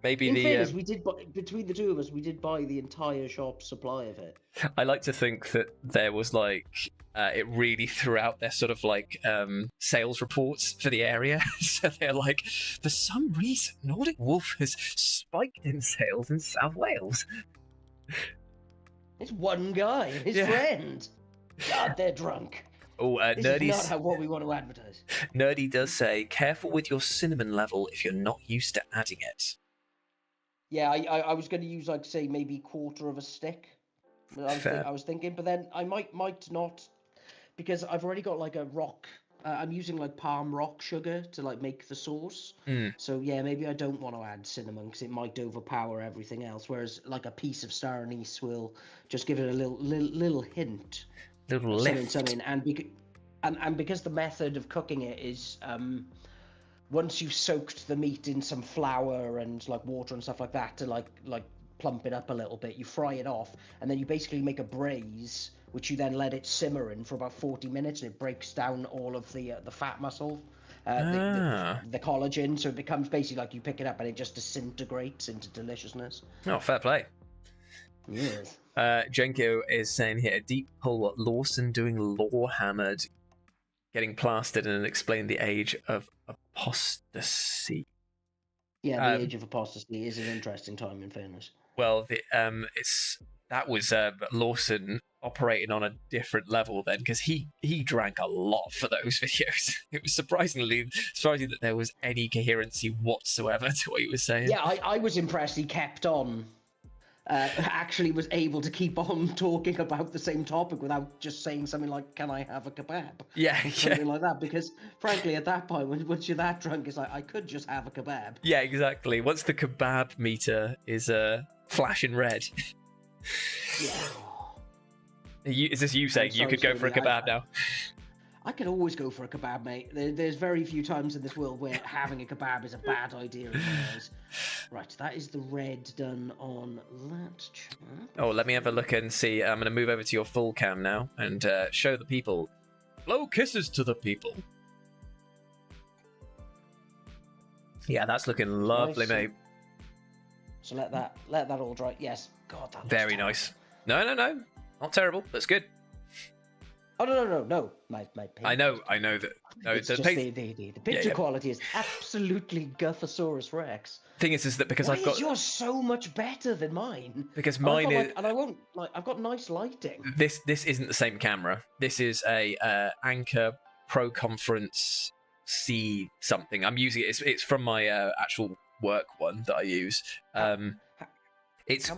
Maybe in fairness, we did between the 2 of us, we did buy the entire shop's supply of it. I like to think that there was like it really threw out their sort of like sales reports for the area. So they're like, for some reason, Nordic Wolf has spiked in sales in South Wales. It's one guy and his friend. God, they're drunk. Oh, Nerdy's not how what we want to advertise. Nerdy does say, careful with your cinnamon level if you're not used to adding it. Yeah, I was going to use, like, say, maybe 1/4 of a stick. Fair. I was thinking, but then I might not, because I've already got like a rock. I'm using like palm rock sugar to like make the sauce. Mm. So yeah, maybe I don't want to add cinnamon because it might overpower everything else. Whereas like a piece of star anise will just give it a little hint Little of lift. something. And because the method of cooking it is once you've soaked the meat in some flour and like water and stuff like that to like plump it up a little bit, you fry it off, and then you basically make a braise, which you then let it simmer in for about 40 minutes, and it breaks down all of the fat muscle, the collagen, so it becomes basically like you pick it up and it just disintegrates into deliciousness. Oh, fair play. Yes. Jenko is saying here, deep pull Lawson doing law hammered, getting plastered, and explain the age of apostasy. Yeah, the age of apostasy is an interesting time, in fairness. Well, that was Lawson operating on a different level then, because he drank a lot for those videos. It was surprising that there was any coherency whatsoever to what he was saying. Yeah, I was impressed he kept on. Actually was able to keep on talking about the same topic without just saying something like, "Can I have a kebab?" Yeah, something like that. Because frankly, at that point, once you're that drunk, it's like, I could just have a kebab. Yeah, exactly. Once the kebab meter is flashing red. Yeah. Is this you saying you could go for a kebab now? I could always go for a kebab, mate. There's very few times in this world where having a kebab is a bad idea. Right, that is the red done on that chap. Oh, let me have a look and see. I'm going to move over to your full cam now and show the people. Blow kisses to the people. Yeah, that's looking lovely, nice. Mate. So let that all dry. Yes. God, that looks very nice. No, not terrible. That's good. Oh no! My I know that. No, it's the picture quality is absolutely Guthosaurus Rex. Thing is that because I've got yours so much better than mine. Because mine is, and I won't like. I've got nice lighting. This isn't the same camera. This is a Anker Pro Conference C something. I'm using it. It's from my actual work one that I use. It's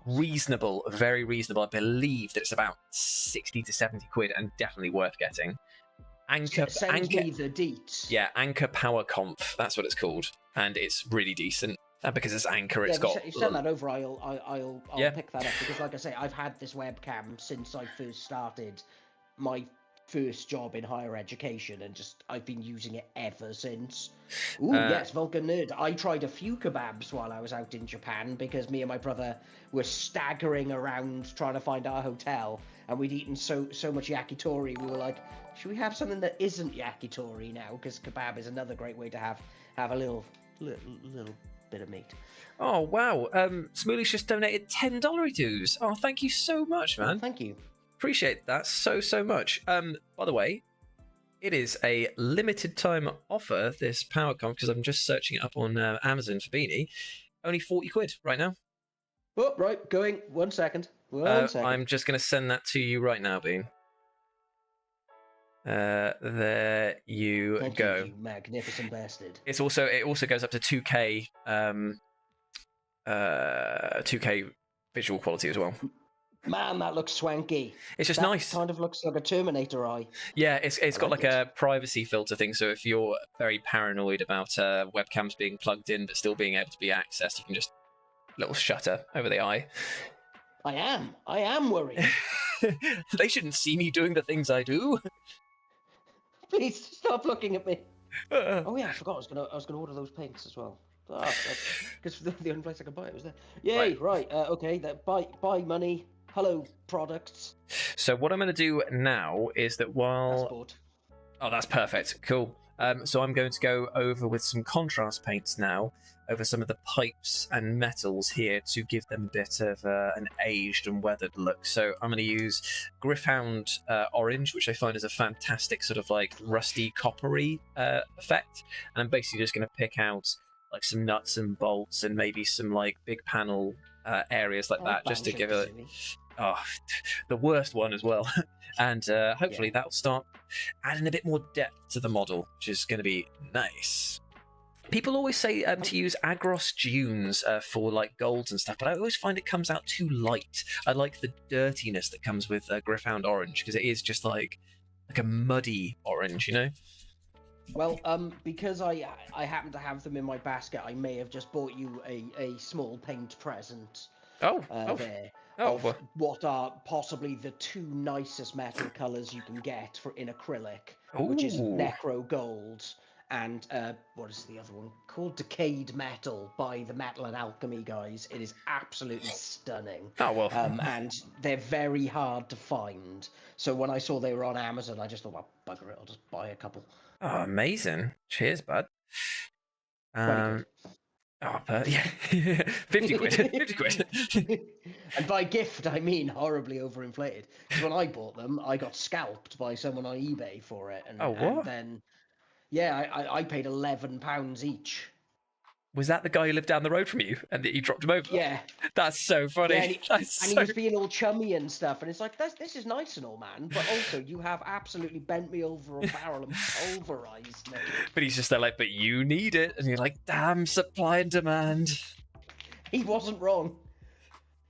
reasonable, very reasonable. I believe that it's about 60 to 70 quid and definitely worth getting. Anker me the deets. Yeah, Anker Power Conf. That's what it's called, and it's really decent. And because it's Anker, it's got. If you send that over, I'll pick that up, because, like I say, I've had this webcam since I first started my first job in higher education, and I've been using it ever since. Ooh, yes, Vulcan Nerd. I tried a few kebabs while I was out in Japan, because me and my brother were staggering around trying to find our hotel, and we'd eaten so much yakitori. We were like, should we have something that isn't yakitori now? Because kebab is another great way to have a little bit of meat. Oh wow! Smoolish just donated $10 dues. Oh, thank you so much, man. Oh, thank you. Appreciate that so much. By the way, it is a limited time offer, this PowerConf, because I'm just searching it up on Amazon for Beanie. Only 40 quid right now. Oh, right, going. 1 second. I'm just going to send that to you right now, Bean. There you go. You magnificent bastard. It also goes up to 2K 2K visual quality as well. Man, that looks swanky. It's just nice. Kind of looks like a Terminator eye. Yeah, it's got like a privacy filter thing, so if you're very paranoid about webcams being plugged in but still being able to be accessed, you can just little shutter over the eye. I am worried. They shouldn't see me doing the things I do. Please stop looking at me. Oh yeah, I forgot. I was gonna order those paints as well. Because the only place I could buy it was there. Yay! Right. Okay. Buy money. Hello, products. So what I'm going to do now is that while... Passport. Oh, that's perfect. Cool. So I'm going to go over with some contrast paints now over some of the pipes and metals here to give them a bit of an aged and weathered look. So I'm going to use Gryph-hound Orange, which I find is a fantastic sort of like rusty coppery effect. And I'm basically just going to pick out like some nuts and bolts and maybe some like big panel areas like that, just to give it the worst one as well. And hopefully that'll start adding a bit more depth to the model, which is going to be nice. People always say to use Agros Dunes for like golds and stuff, but I always find it comes out too light. I like the dirtiness that comes with Gryph-hound Orange, because it is just like a muddy orange, you know? Well, because I happen to have them in my basket, I may have just bought you a small paint present there of well. what are possibly the two nicest metal colours you can get in acrylic, which is Ooh. Necro Gold and what is the other one called? Decayed Metal by the Metal and Alchemy guys. It is absolutely stunning. Oh, well. And they're very hard to find. So when I saw they were on Amazon, I just thought, well, bugger it, I'll just buy a couple. Oh, amazing. Cheers, bud. 20 quid. Oh, but yeah, 50 quid. 50 quid. And by gift, I mean horribly overinflated. Because when I bought them, I got scalped by someone on eBay for it. And, Oh, what? And then, yeah, I paid £11 each. Was that the guy who lived down the road from you and that you dropped him over? Yeah. That's so funny. Yeah, and he was being all chummy and stuff. And it's like, this is nice and all, man. But also, you have absolutely bent me over a barrel and pulverized me. But he's just there like, but you need it. And you're like, damn, supply and demand. He wasn't wrong.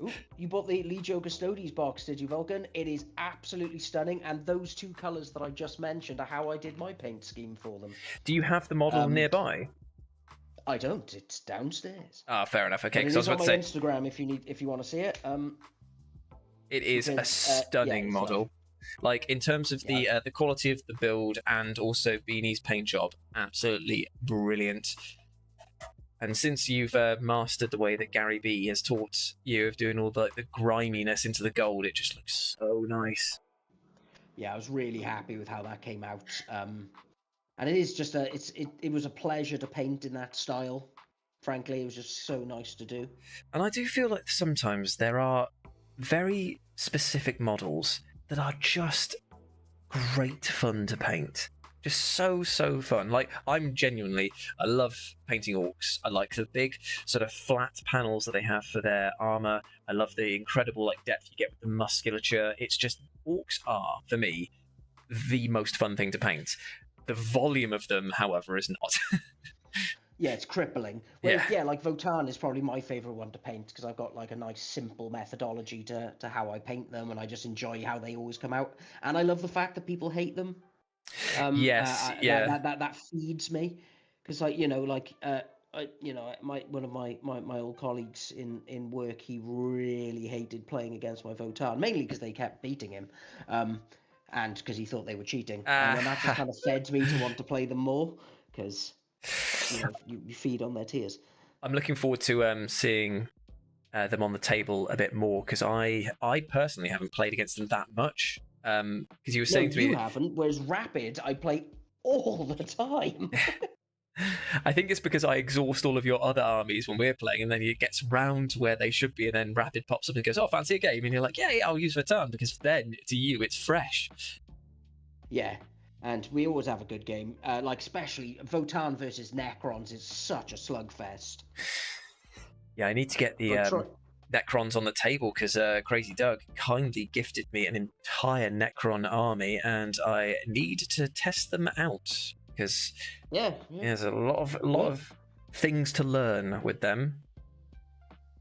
Ooh, you bought the Legio Custodes box, did you, Vulcan? It is absolutely stunning, and those two colours that I just mentioned are how I did my paint scheme for them. Do you have the model nearby? I don't. It's downstairs. Ah, fair enough. Okay, because I was about to say Instagram if you want to see it. It is a stunning model. Like in terms of the quality of the build and also Beanie's paint job, absolutely brilliant. And since you've mastered the way that Gary B has taught you of doing all the griminess into the gold, it just looks so nice. Yeah, I was really happy with how that came out. And it is just it was a pleasure to paint in that style. Frankly, it was just so nice to do. And I do feel like sometimes there are very specific models that are just great fun to paint. Just so fun. Like, I love painting orcs. I like the big sort of flat panels that they have for their armor. I love the incredible like depth you get with the musculature. It's just, orcs are, for me, the most fun thing to paint. The volume of them, however, is not. Yeah, it's crippling. Whereas, yeah, like Votan is probably my favourite one to paint because I've got like a nice simple methodology to how I paint them, and I just enjoy how they always come out. And I love the fact that people hate them. That feeds me because, like, one of my old colleagues in work, he really hated playing against my Votan, mainly because they kept beating him. And because he thought they were cheating. And then that just kind of fed me to want to play them more, because you feed on their tears. I'm looking forward to seeing them on the table a bit more, because I personally haven't played against them that much. Because you were saying to me... you haven't, whereas Rapid, I play all the time. I think it's because I exhaust all of your other armies when we're playing, and then it gets round to where they should be, and then Rapid pops up and goes, oh, fancy a game? And you're like, yeah, I'll use Votan, because then, to you, it's fresh. Yeah, and we always have a good game. Like, especially Votan versus Necrons is such a slugfest. Yeah, I need to get the Necrons on the table, because Crazy Doug kindly gifted me an entire Necron army, and I need to test them out. Because there's a lot of things to learn with them.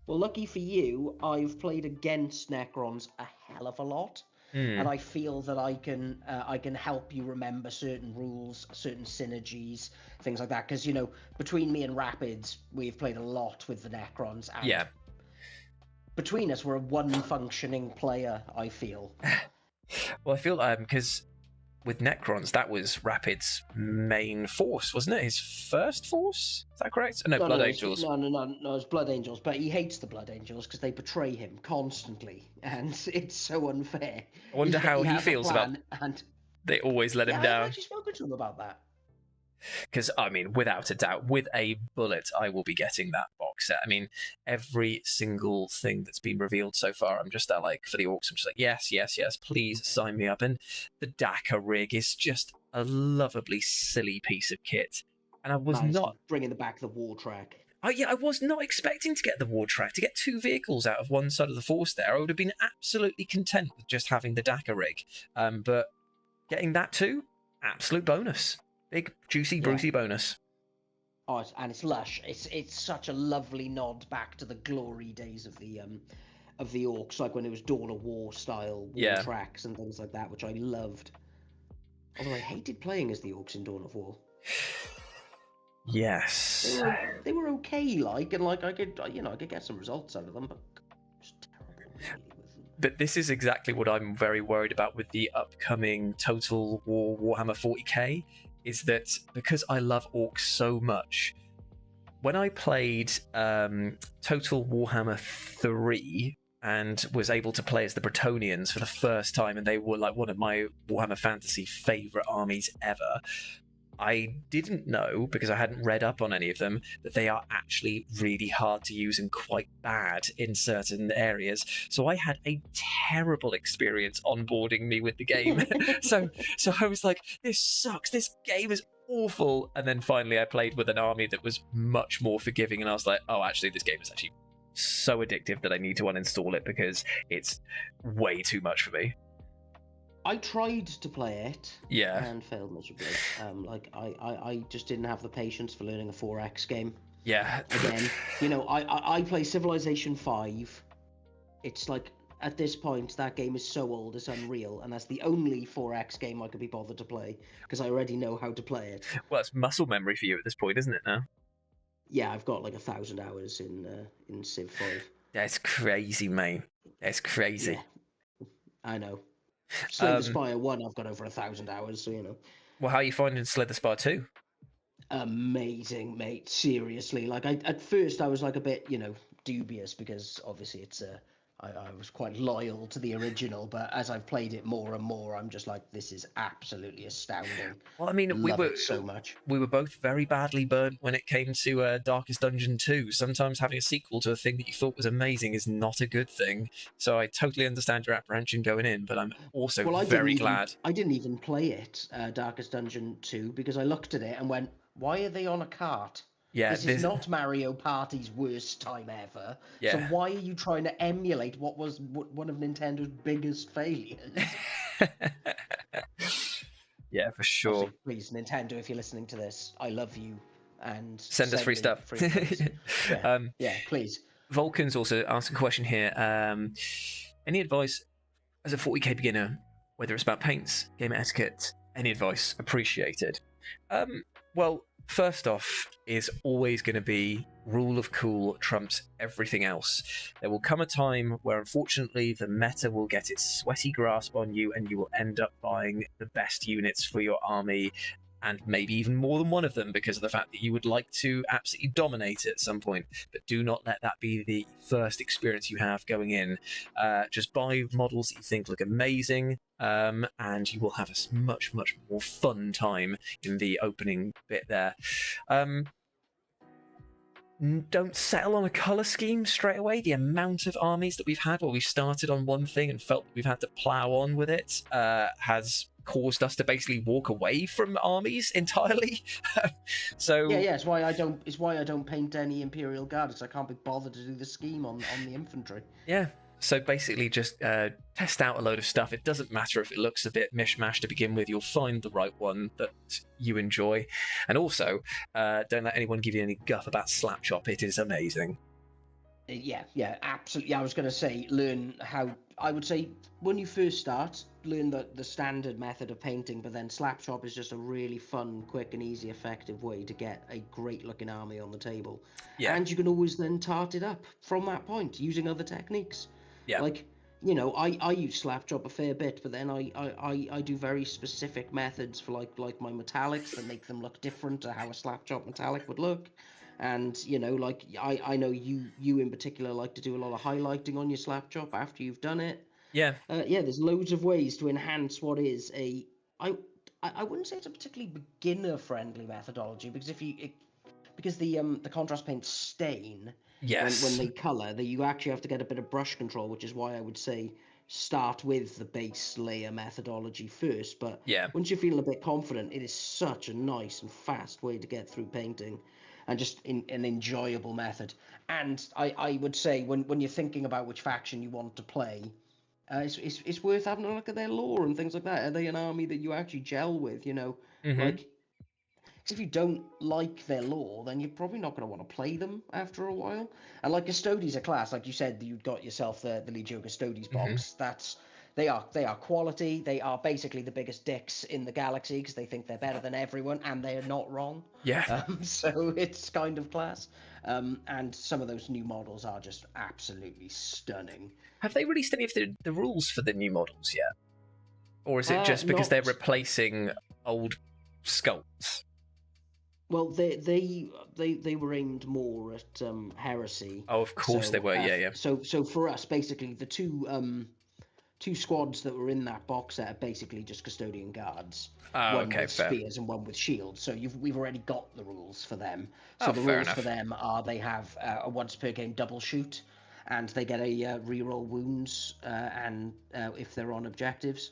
Well, lucky for you, I've played against Necrons a hell of a lot, and I feel that I can help you remember certain rules, certain synergies, things like that. Because between me and Rapids, we've played a lot with the Necrons. And between us, we're a one-functioning player, I feel. Well, I feel because with Necrons, that was Rapid's main force, wasn't it? His first force? Is that correct? No, Blood Angels. No, it's Blood Angels. But he hates the Blood Angels because they betray him constantly, and it's so unfair. I wonder how he feels about they always let him down. I've actually spoken to him about that. Because, I mean, without a doubt, with a bullet, I will be getting that box set. I mean, every single thing that's been revealed so far, I'm just like, for the orcs, I'm just like, yes, please sign me up. And the Dakar rig is just a lovably silly piece of kit. And I was not... bringing back the war track. Oh, yeah, I was not expecting to get the war track. To get two vehicles out of one side of the force there, I would have been absolutely content with just having the Dakar rig. But getting that too, absolute bonus. Big, juicy, Brucey bonus. Oh, and it's lush. It's such a lovely nod back to the glory days of the orcs, like when it was Dawn of War style war Yeah. tracks and things like that, which I loved. Although I hated playing as the orcs in Dawn of War. Yes. They were okay, like, and like I could get some results out of them, but it was terrible really with them. But this is exactly what I'm very worried about with the upcoming Total War Warhammer 40k, is that because I love orcs so much, when I played Total Warhammer 3 and was able to play as the Bretonnians for the first time, and they were like one of my Warhammer Fantasy favourite armies ever, I didn't know, because I hadn't read up on any of them, that they are actually really hard to use and quite bad in certain areas. So I had a terrible experience onboarding me with the game. so I was like, this sucks. This game is awful. And then finally I played with an army that was much more forgiving, and I was like, oh, actually, this game is actually so addictive that I need to uninstall it because it's way too much for me. I tried to play it, Yeah, and failed miserably. Like I just didn't have the patience for learning a 4X game. yeah. Again, I play Civilization 5. It's like at this point that game is so old it's unreal, and that's the only 4X game I could be bothered to play because I already know how to play it. Well, it's muscle memory for you at this point, isn't it now? Yeah, I've got like 1,000 hours in Civ 5. That's crazy, mate. That's crazy. Yeah, I know. Slay the Spire 1, I've got over 1,000 hours, so you know. Well, how are you finding Slay the Spire 2? Amazing, mate. Seriously, like at first I was like a bit, dubious because obviously it's I was quite loyal to the original, but as I've played it more and more, I'm just like, this is absolutely astounding. Well, I mean, Love it so much. We were both very badly burnt when it came to Darkest Dungeon 2. Sometimes having a sequel to a thing that you thought was amazing is not a good thing. So I totally understand your apprehension going in, but I'm also very glad. I didn't even play it, Darkest Dungeon 2, because I looked at it and went, why are they on a cart? Yeah, this is not Mario Party's worst time ever. Yeah. So why are you trying to emulate what was one of Nintendo's biggest failures? Yeah, for sure. Also, please, Nintendo, if you're listening to this, I love you, and send us free stuff. Yeah, please. Vulcan's also asked a question here. Any advice as a 40k beginner, whether it's about paints, game etiquette, any advice appreciated? Well, first off is always going to be rule of cool trumps everything else. There will come a time where unfortunately the meta will get its sweaty grasp on you and you will end up buying the best units for your army, and maybe even more than one of them because of the fact that you would like to absolutely dominate it at some point. But do not let that be the first experience you have going in. Just buy models that you think look amazing, and you will have a much, much more fun time in the opening bit there. Don't settle on a colour scheme straight away. The amount of armies that we've had where we've started on one thing and felt we've had to plough on with it has caused us to basically walk away from armies entirely. So yeah, it's why I don't paint any Imperial Guard, because I can't be bothered to do the scheme on the infantry. Yeah. So basically just test out a load of stuff. It doesn't matter if it looks a bit mishmash to begin with. You'll find the right one that you enjoy. And also, don't let anyone give you any guff about Slapchop. It is amazing. Yeah, absolutely. I was going to say, learn how... I would say, when you first start, learn the standard method of painting, but then Slapchop is just a really fun, quick and easy, effective way to get a great-looking army on the table. Yeah. And you can always then tart it up from that point, using other techniques. Yeah. Like, I use Slapchop a fair bit, but then I do very specific methods for like my metallics that make them look different to how a Slapchop metallic would look. And like I know you in particular like to do a lot of highlighting on your Slapchop after you've done it. Yeah. There's loads of ways to enhance what is I wouldn't say it's a particularly beginner friendly methodology, because because the contrast paints stain. Yes. When they colour, that you actually have to get a bit of brush control, which is why I would say start with the base layer methodology first. But yeah, once you feel a bit confident, it is such a nice and fast way to get through painting, and just an enjoyable method. And I would say when you're thinking about which faction you want to play, it's worth having a look at their lore and things like that. Are they an army that you actually gel with? Mm-hmm. Like, if you don't like their lore, then you're probably not going to want to play them after a while. And like Custodes a class, like you said, you got yourself the Legio Custodes box. They are quality. They are basically the biggest dicks in the galaxy because they think they're better than everyone, and they are not wrong. Yeah. So it's kind of class. And some of those new models are just absolutely stunning. Have they released any of the rules for the new models yet? Or is it just because they're replacing old sculpts? Well, they were aimed more at heresy. Oh, of course they were. Yeah. So for us, basically, the two squads that were in that box set are basically just custodian guards. Oh, one okay, with fair. spears and one with shields. So we've already got the rules for them. So Oh, the fair rules enough. for them are they have a once per game double shoot, and they get a reroll wounds and if they're on objectives.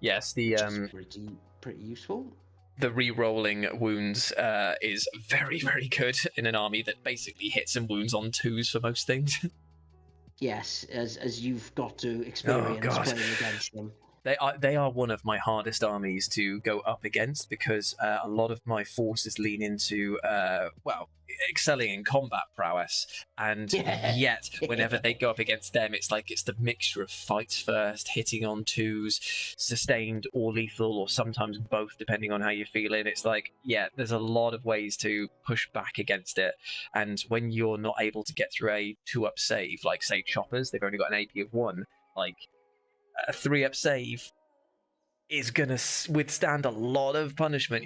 Yes, Which is pretty useful. The re-rolling wounds is very, very good in an army that basically hits and wounds on 2s for most things. Yes, as you've got to experience playing against them. They are one of my hardest armies to go up against because a lot of my forces lean into excelling in combat prowess, and yet whenever they go up against them, it's the mixture of fights first, hitting on 2s, sustained or lethal, or sometimes both depending on how you're feeling. It's there's a lot of ways to push back against it, and when you're not able to get through a 2-up save, like say choppers, they've only got an AP of 1, a 3-up save is gonna withstand a lot of punishment,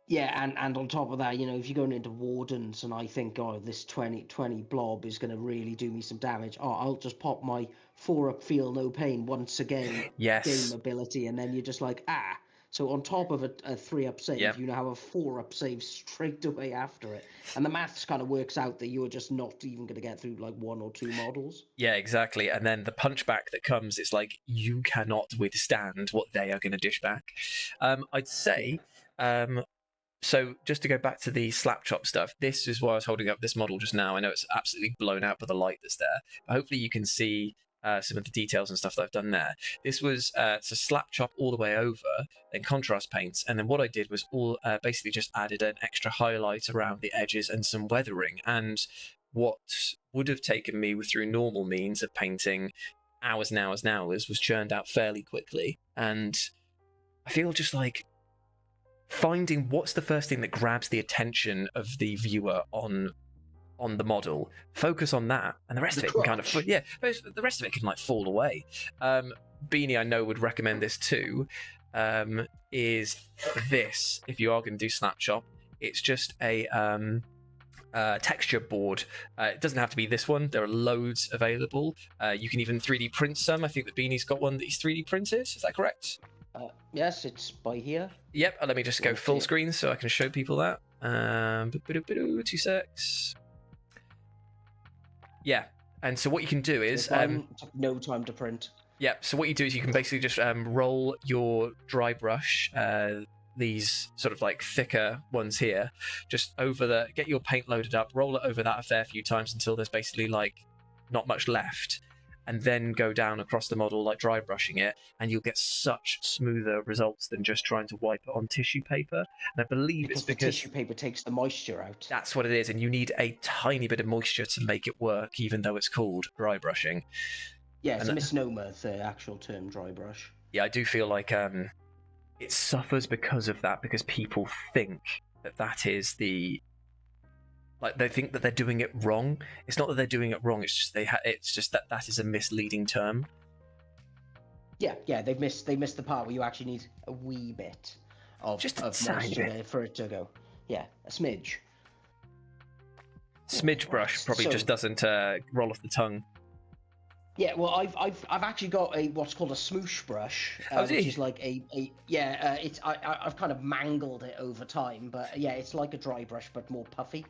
Yeah, and on top of that, if you're going into wardens and I think, this 20 blob is going to really do me some damage, I'll just pop my 4-up feel no pain once again, yes, game ability, and then you're just like, So on top of a 3-up save, you now have a 4-up save straight away after it. And the maths kind of works out that you're just not even going to get through 1 or 2 models. Yeah, exactly. And then the punchback that comes, it's you cannot withstand what they are going to dish back. I'd say, so just to go back to the slap chop stuff, this is why I was holding up this model just now. I know it's absolutely blown out by the light that's there. But hopefully you can see some of the details and stuff that I've done there. This was to slap chop all the way over, then contrast paints, and then what I did was basically just added an extra highlight around the edges and some weathering. And what would have taken me through normal means of painting hours and hours and hours was churned out fairly quickly. And I feel just finding what's the first thing that grabs the attention of the viewer on the model, focus on that, and the rest of it can kind of the rest of it can fall away. Beanie, I know, would recommend this too. Is this, if you are going to do slap chop, it's just a texture board. It doesn't have to be this one. There are loads available. You can even 3D print some. I think that Beanie's got one that he's 3D printed. Is that correct? Yes, it's by here. Yep. Let me just go full screen so I can show people that. 2 secs. Yeah. And so what you can do is no time to print. Yeah. So what you do is you can basically just roll your dry brush, these sort of thicker ones here, just over get your paint loaded up, roll it over that a fair few times until there's basically not much left, and then go down across the model dry brushing it, and you'll get such smoother results than just trying to wipe it on tissue paper. And I believe it's because the tissue paper takes the moisture out. That's what it is, and you need a tiny bit of moisture to make it work, even though it's called dry brushing. Yeah, it's a misnomer, the actual term dry brush. Yeah, I do feel it suffers because of that, because people think that is the they think that they're doing it wrong. It's not that they're doing it wrong. It's just it's just that is a misleading term. Yeah, they missed the part where you actually need a wee bit of moisture there for it to go. Yeah, a smidge. Smidge brush probably just doesn't roll off the tongue. Yeah, well, I've actually got what's called a smoosh brush, which is I've kind of mangled it over time, but yeah, it's like a dry brush but more puffy.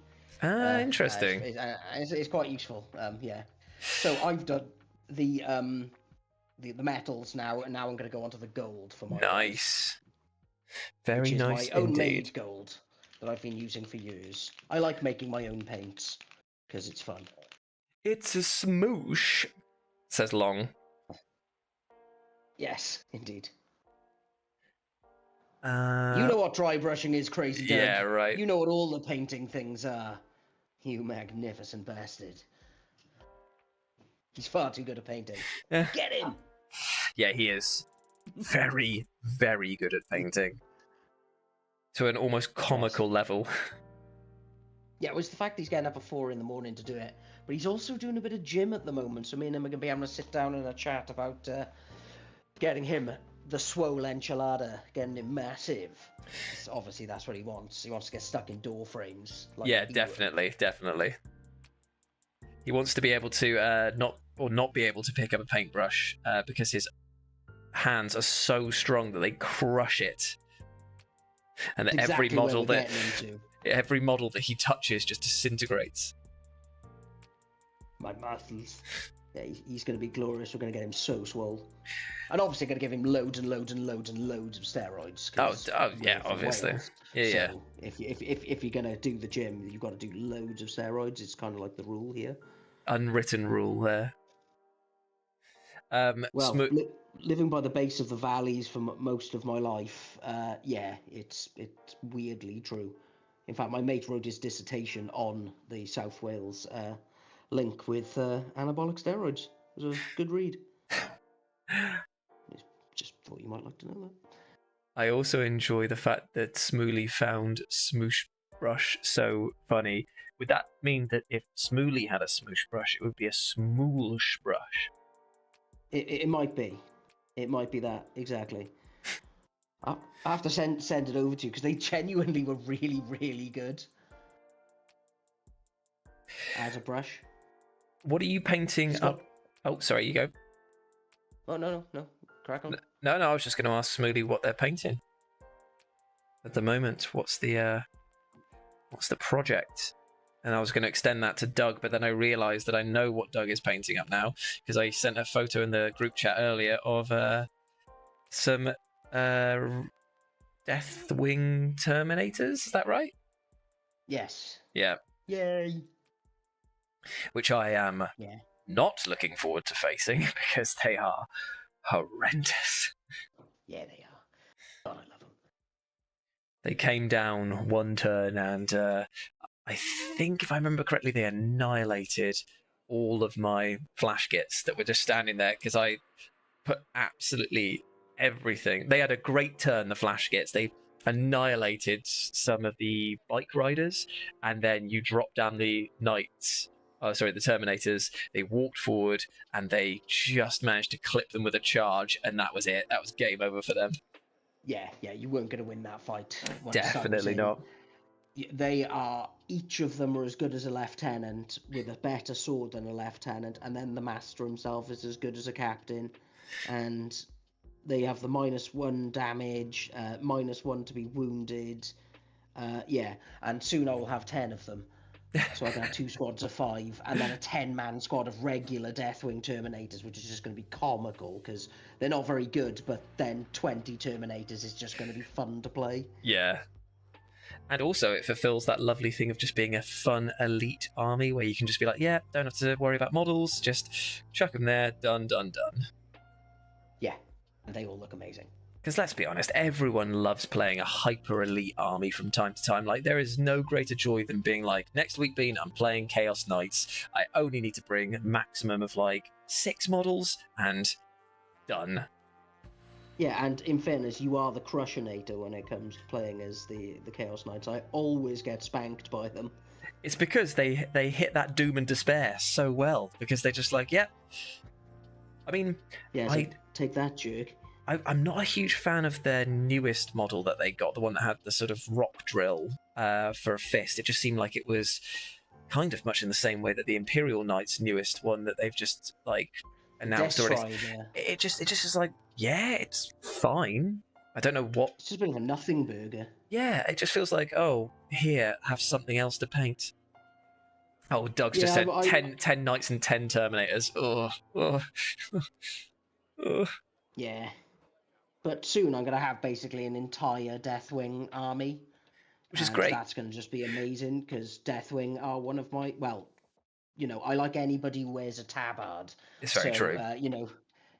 Interesting. It's quite useful. Yeah. So I've done the metals now, and now I'm going to go on to the gold for my nice. Very nice my own indeed. made gold that I've been using for years. I like making my own paints because it's fun. It's a smoosh, says Long. Yes, indeed. You know what dry brushing is, Crazy Doug. Yeah, right. You know what all the painting things are. You magnificent bastard. He's far too good at painting. Yeah. Get him! Yeah, he is very, very good at painting. To an almost comical level. Yeah, it was the fact he's getting up at 4 in the morning to do it. But he's also doing a bit of gym at the moment, so me and him are going to be having to sit down and a chat about getting him the swole enchilada, getting him massive. So obviously, that's what he wants. He wants to get stuck in door frames. Like Yeah, definitely. He wants to be able to not be able to pick up a paintbrush because his hands are so strong that they crush it, and that exactly every model that he touches just disintegrates. My muscles. Yeah, he's going to be glorious. We're going to get him so swole. And obviously going to give him loads and loads and loads and loads of steroids. Oh yeah, obviously. Wales. Yeah, so if you're going to do the gym, you've got to do loads of steroids. It's kind of like the rule here. Unwritten rule there. Living by the base of the valleys for most of my life, yeah, it's weirdly true. In fact, my mate wrote his dissertation on the South Wales link with anabolic steroids. It was a good read. Just thought you might like to know that. I also enjoy the fact that Smooley found Smoosh Brush so funny. Would that mean that if Smooley had a smoosh brush, it would be a Smoosh Brush? It might be. It might be that, exactly. I have to send it over to you because they genuinely were really, really good as a brush. What are you painting up? Oh, sorry, you go. Oh, no. Crack on. No, I was just going to ask Smooley what they're painting at the moment. What's the project? And I was going to extend that to Doug, but then I realised that I know what Doug is painting up now because I sent a photo in the group chat earlier of some Deathwing Terminators. Is that right? Yes. Yeah. Yay. Which I am not looking forward to facing because they are horrendous. Yeah, they are. God, I love them. They came down one turn and I think, if I remember correctly, they annihilated all of my flash kits that were just standing there because I put absolutely everything. They had a great turn, the flash kits. They annihilated some of the bike riders, and then you drop down the knights. The Terminators. They walked forward, and they just managed to clip them with a charge, and that was it. That was game over for them. Yeah, you weren't going to win that fight. Definitely not. They are, each of them are as good as a lieutenant with a better sword than a lieutenant, and then the master himself is as good as a captain, and they have the -1 damage, -1 to be wounded, and soon I will have 10 of them. So I can have 2 squads of 5, and then a 10-man squad of regular Deathwing Terminators, which is just going to be comical because they're not very good, but then 20 Terminators is just going to be fun to play. Yeah. And also, it fulfills that lovely thing of just being a fun elite army where you can just be like, yeah, don't have to worry about models, just chuck them there, done. Yeah, and they all look amazing. Because let's be honest, everyone loves playing a hyper elite army from time to time. Like, there is no greater joy than being like, next week, Bean, I'm playing Chaos Knights. I only need to bring a maximum of like 6 models and done. Yeah, and in fairness, you are the Crushinator when it comes to playing as the Chaos Knights. I always get spanked by them. It's because they hit that doom and despair so well, because they're just like, yep. I mean... Yeah, so take that, jerk. I'm not a huge fan of their newest model that they got, the one that had the sort of rock drill for a fist. It just seemed like it was kind of much in the same way that the Imperial Knight's newest one that they've just, like, announced already. It just is like, yeah, it's fine. I don't know what... It's just a bit of a nothing burger. Yeah, it just feels like, oh, here, have something else to paint. Oh, Doug's just said 10 Knights and 10 Terminators. Yeah. But soon I'm going to have basically an entire Deathwing army. Which is great. That's going to just be amazing because Deathwing are one of my... Well, I like anybody who wears a tabard. It's very true.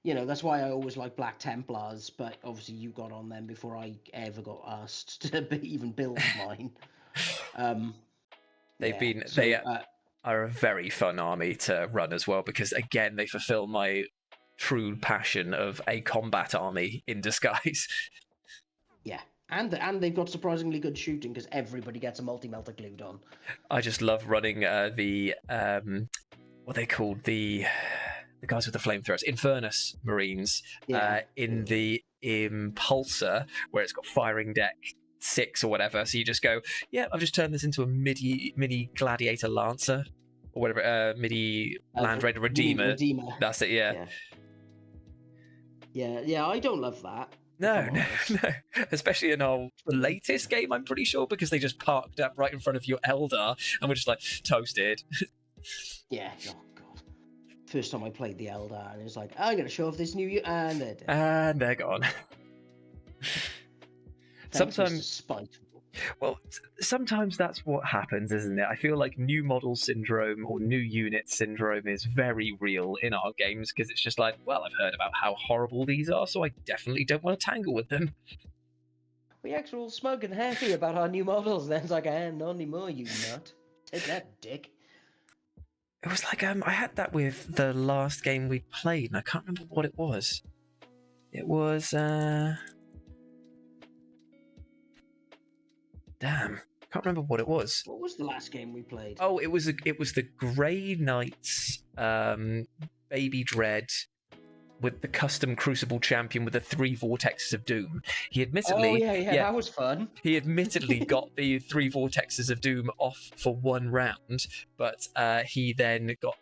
you know, that's why I always like Black Templars, but obviously you got on them before I ever got asked to even build mine. They are a very fun army to run as well, because again they fulfill my true passion of a combat army in disguise. Yeah, and they've got surprisingly good shooting because everybody gets a multi-melter glued on. I just love running the what they called the guys with the flamethrowers, Infernus Marines, in the Impulsor, where it's got firing deck 6 or whatever. So you just go, yeah, I've just turned this into a mini Gladiator Lancer or whatever, mini Land Raider Redeemer. That's it, yeah. Yeah, I don't love that. No. Especially in our latest game, I'm pretty sure, because they just parked up right in front of your Eldar and we're just like, toasted. Yeah, oh god. First time I played the Eldar, and it's like, I'm going to show off this new... And they're dead. And they're gone. Sometimes... Well, sometimes that's what happens, isn't it? I feel like new model syndrome or new unit syndrome is very real in our games, because it's just like, well, I've heard about how horrible these are, so I definitely don't want to tangle with them. We actually all smug and happy about our new models, and then it's like, not anymore, you nut. Take that, dick. It was like, I had that with the last game we played, and I can't remember what it was. It was, damn, can't remember what it was. What was the last game we played? Oh, it was the Grey Knights, Baby Dread, with the custom Crucible champion with the 3 Vortexes of Doom. He admittedly, that was fun. He admittedly got the 3 Vortexes of Doom off for 1 round, but he then got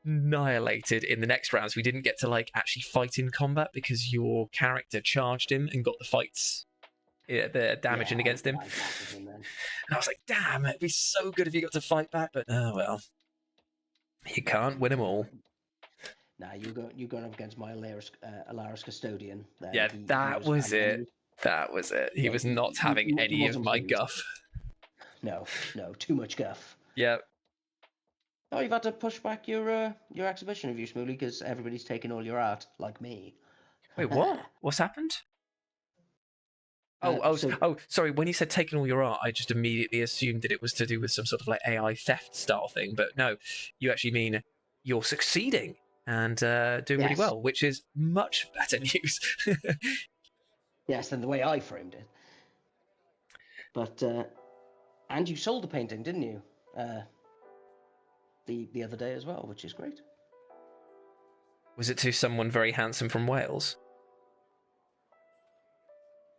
annihilated in the next round. So we didn't get to like actually fight in combat because your character charged him and got the fights. The damaging against him. And I was like, damn, it'd be so good if you got to fight back, but oh well. You can't win them all. Nah, you're going up against my Alaris Custodian. Yeah, that was it. That was it. He was not having any of my guff. No, too much guff. Yeah. Oh, you've had to push back your exhibition of you, Smooly, because everybody's taking all your art, like me. Wait, what? What's happened? Sorry. When you said taking all your art, I just immediately assumed that it was to do with some sort of like AI theft style thing. But no, you actually mean you're succeeding and doing really well, which is much better news. Yes, than the way I framed it. But and you sold the painting, didn't you? The other day as well, which is great. Was it to someone very handsome from Wales?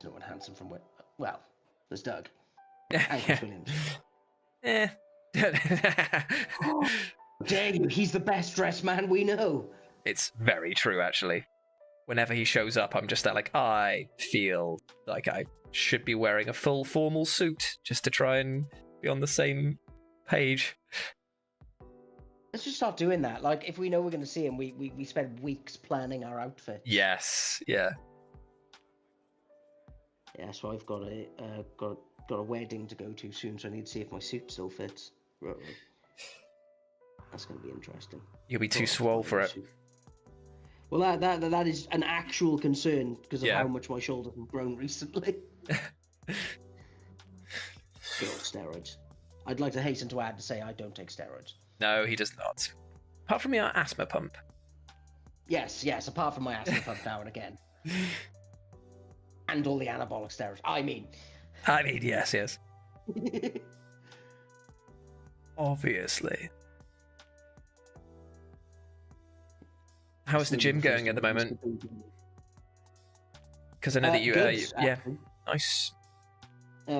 No one handsome from Wales. Well, there's Doug. And Chris Williams. Dare you? He's the best dressed man we know. It's very true, actually. Whenever he shows up, I'm just like, I feel like I should be wearing a full formal suit just to try and be on the same page. Let's just start doing that. Like, if we know we're going to see him, we spend weeks planning our outfit. Yes, yeah. Yeah, so I've got a wedding to go to soon, so I need to see if my suit still fits. Right. That's going to be interesting. You'll be too swole for it. Well, that is an actual concern because of how much my shoulders have grown recently. Good old steroids. I'd like to hasten to add to say I don't take steroids. No, he does not. Apart from your asthma pump. Yes, apart from my asthma pump now and again. And all the anabolic steroids. I mean, yes. Obviously. How is the gym going at the moment? Because I know that you, nice.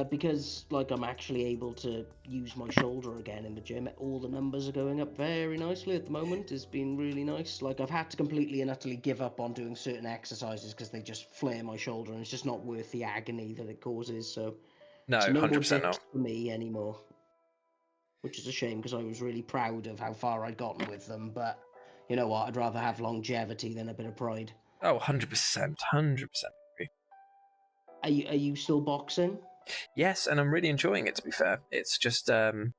Because like I'm actually able to use my shoulder again in the gym. All the numbers are going up very nicely at the moment. It's been really nice. Like I've had to completely and utterly give up on doing certain exercises because they just flare my shoulder and it's just not worth the agony that it causes. So no, 100% not for me anymore. Which is a shame because I was really proud of how far I'd gotten with them. But you know what? I'd rather have longevity than a bit of pride. Oh, 100%, 100% agree. Are you still boxing? Yes, and I'm really enjoying it, to be fair. It's just, I'm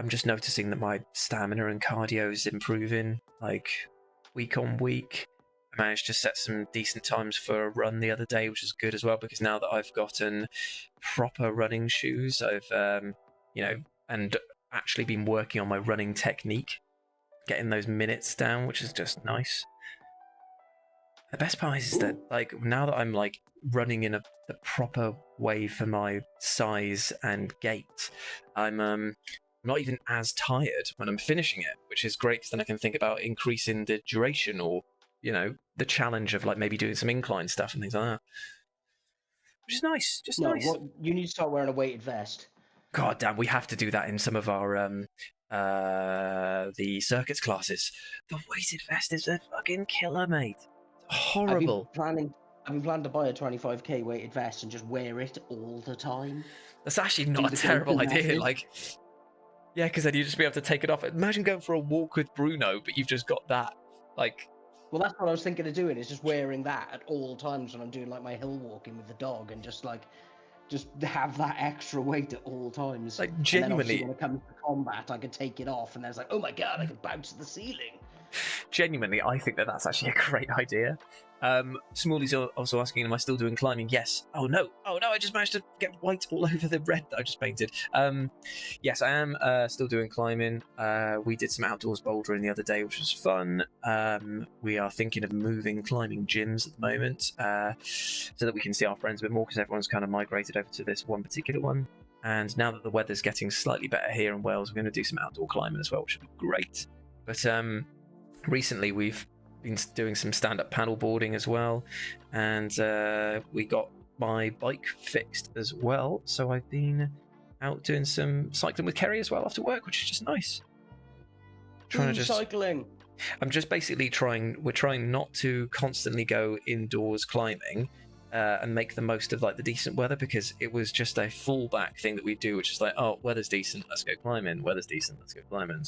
just noticing that my stamina and cardio is improving, like, week on week. I managed to set some decent times for a run the other day, which is good as well, because now that I've gotten proper running shoes, I've, and actually been working on my running technique, getting those minutes down, which is just nice. The best part is that, like, now that I'm like running in the proper way for my size and gait, I'm not even as tired when I'm finishing it, which is great because then I can think about increasing the duration or, the challenge of like maybe doing some incline stuff and things like that. Which is nice, just nice. What, you need to start wearing a weighted vest. God damn, we have to do that in some of our the circuits classes. The weighted vest is a fucking killer, mate. Horrible. I've been planning to buy a 25k weighted vest and just wear it all the time. That's actually not a terrible idea. Like, yeah, because then you just be able to take it off. Imagine going for a walk with Bruno, but you've just got that. Like, well, that's what I was thinking of doing. Is just wearing that at all times when I'm doing like my hill walking with the dog, and just have that extra weight at all times. Like, genuinely, when it comes to combat, I could take it off, and then it's like, oh my god, I can bounce to the ceiling. Genuinely, I think that's actually a great idea. Smalley's also asking, am I still doing climbing? Yes. Oh no, I just managed to get white all over the red that I just painted. Yes, I am still doing climbing. We did some outdoors bouldering the other day, which was fun. We are thinking of moving climbing gyms at the moment, so that we can see our friends a bit more, because everyone's kind of migrated over to this one particular one. And now that the weather's getting slightly better here in Wales, we're going to do some outdoor climbing as well, which will be great. But recently we've been doing some stand-up paddle boarding as well, and we got my bike fixed as well, so I've been out doing some cycling with Kerry as well after work, which is just nice. Cycling. I'm just basically we're trying not to constantly go indoors climbing, and make the most of like the decent weather, because it was just a fallback thing that we do, which is like, oh, weather's decent, let's go climbing, weather's decent, let's go climbing.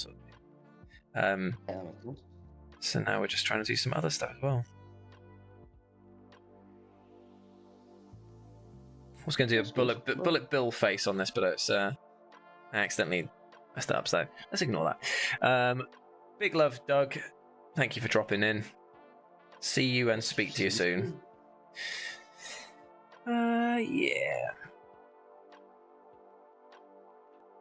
So now we're just trying to do some other stuff as well. I was going to do a bullet bill face on this, but it's I accidentally messed it up, so let's ignore that. Big love, Doug. Thank you for dropping in. See you and speak to you soon. Yeah.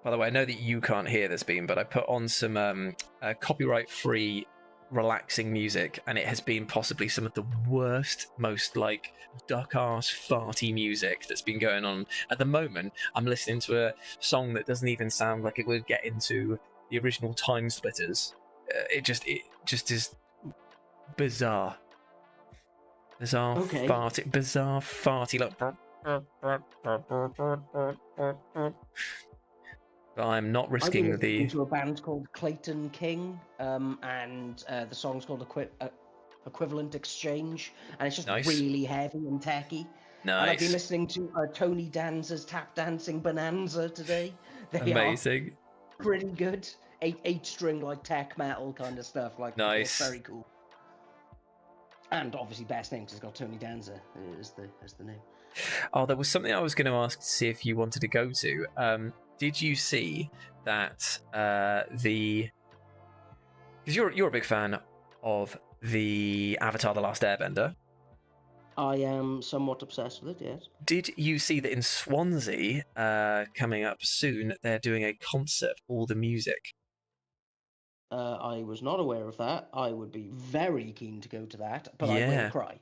By the way, I know that you can't hear this, Beam, but I put on some copyright-free relaxing music, and it has been possibly some of the worst, most like duck-ass farty music that's been going on at the moment. I'm listening to a song that doesn't even sound like it would get into the original Time Splitters. It just is bizarre. Bizarre, okay. Bizarre farty look. But I'm not risking I've been into a band called Clayton King, and the song's called Equivalent Exchange, and it's just really heavy and techy. Nice. And I've been listening to Tony Danza's Tap Dancing Bonanza today. They Amazing. Are pretty good. Eight string like tech metal kind of stuff. Like, nice. Very cool. And obviously best name because it's got Tony Danza as the name. Oh, there was something I was going to ask to see if you wanted to go to. Did you see that because you're a big fan of the Avatar: The Last Airbender? I am somewhat obsessed with it, yes. Did you see that in Swansea, coming up soon, they're doing a concert for all the music? I was not aware of that. I would be very keen to go to that, but I will cry.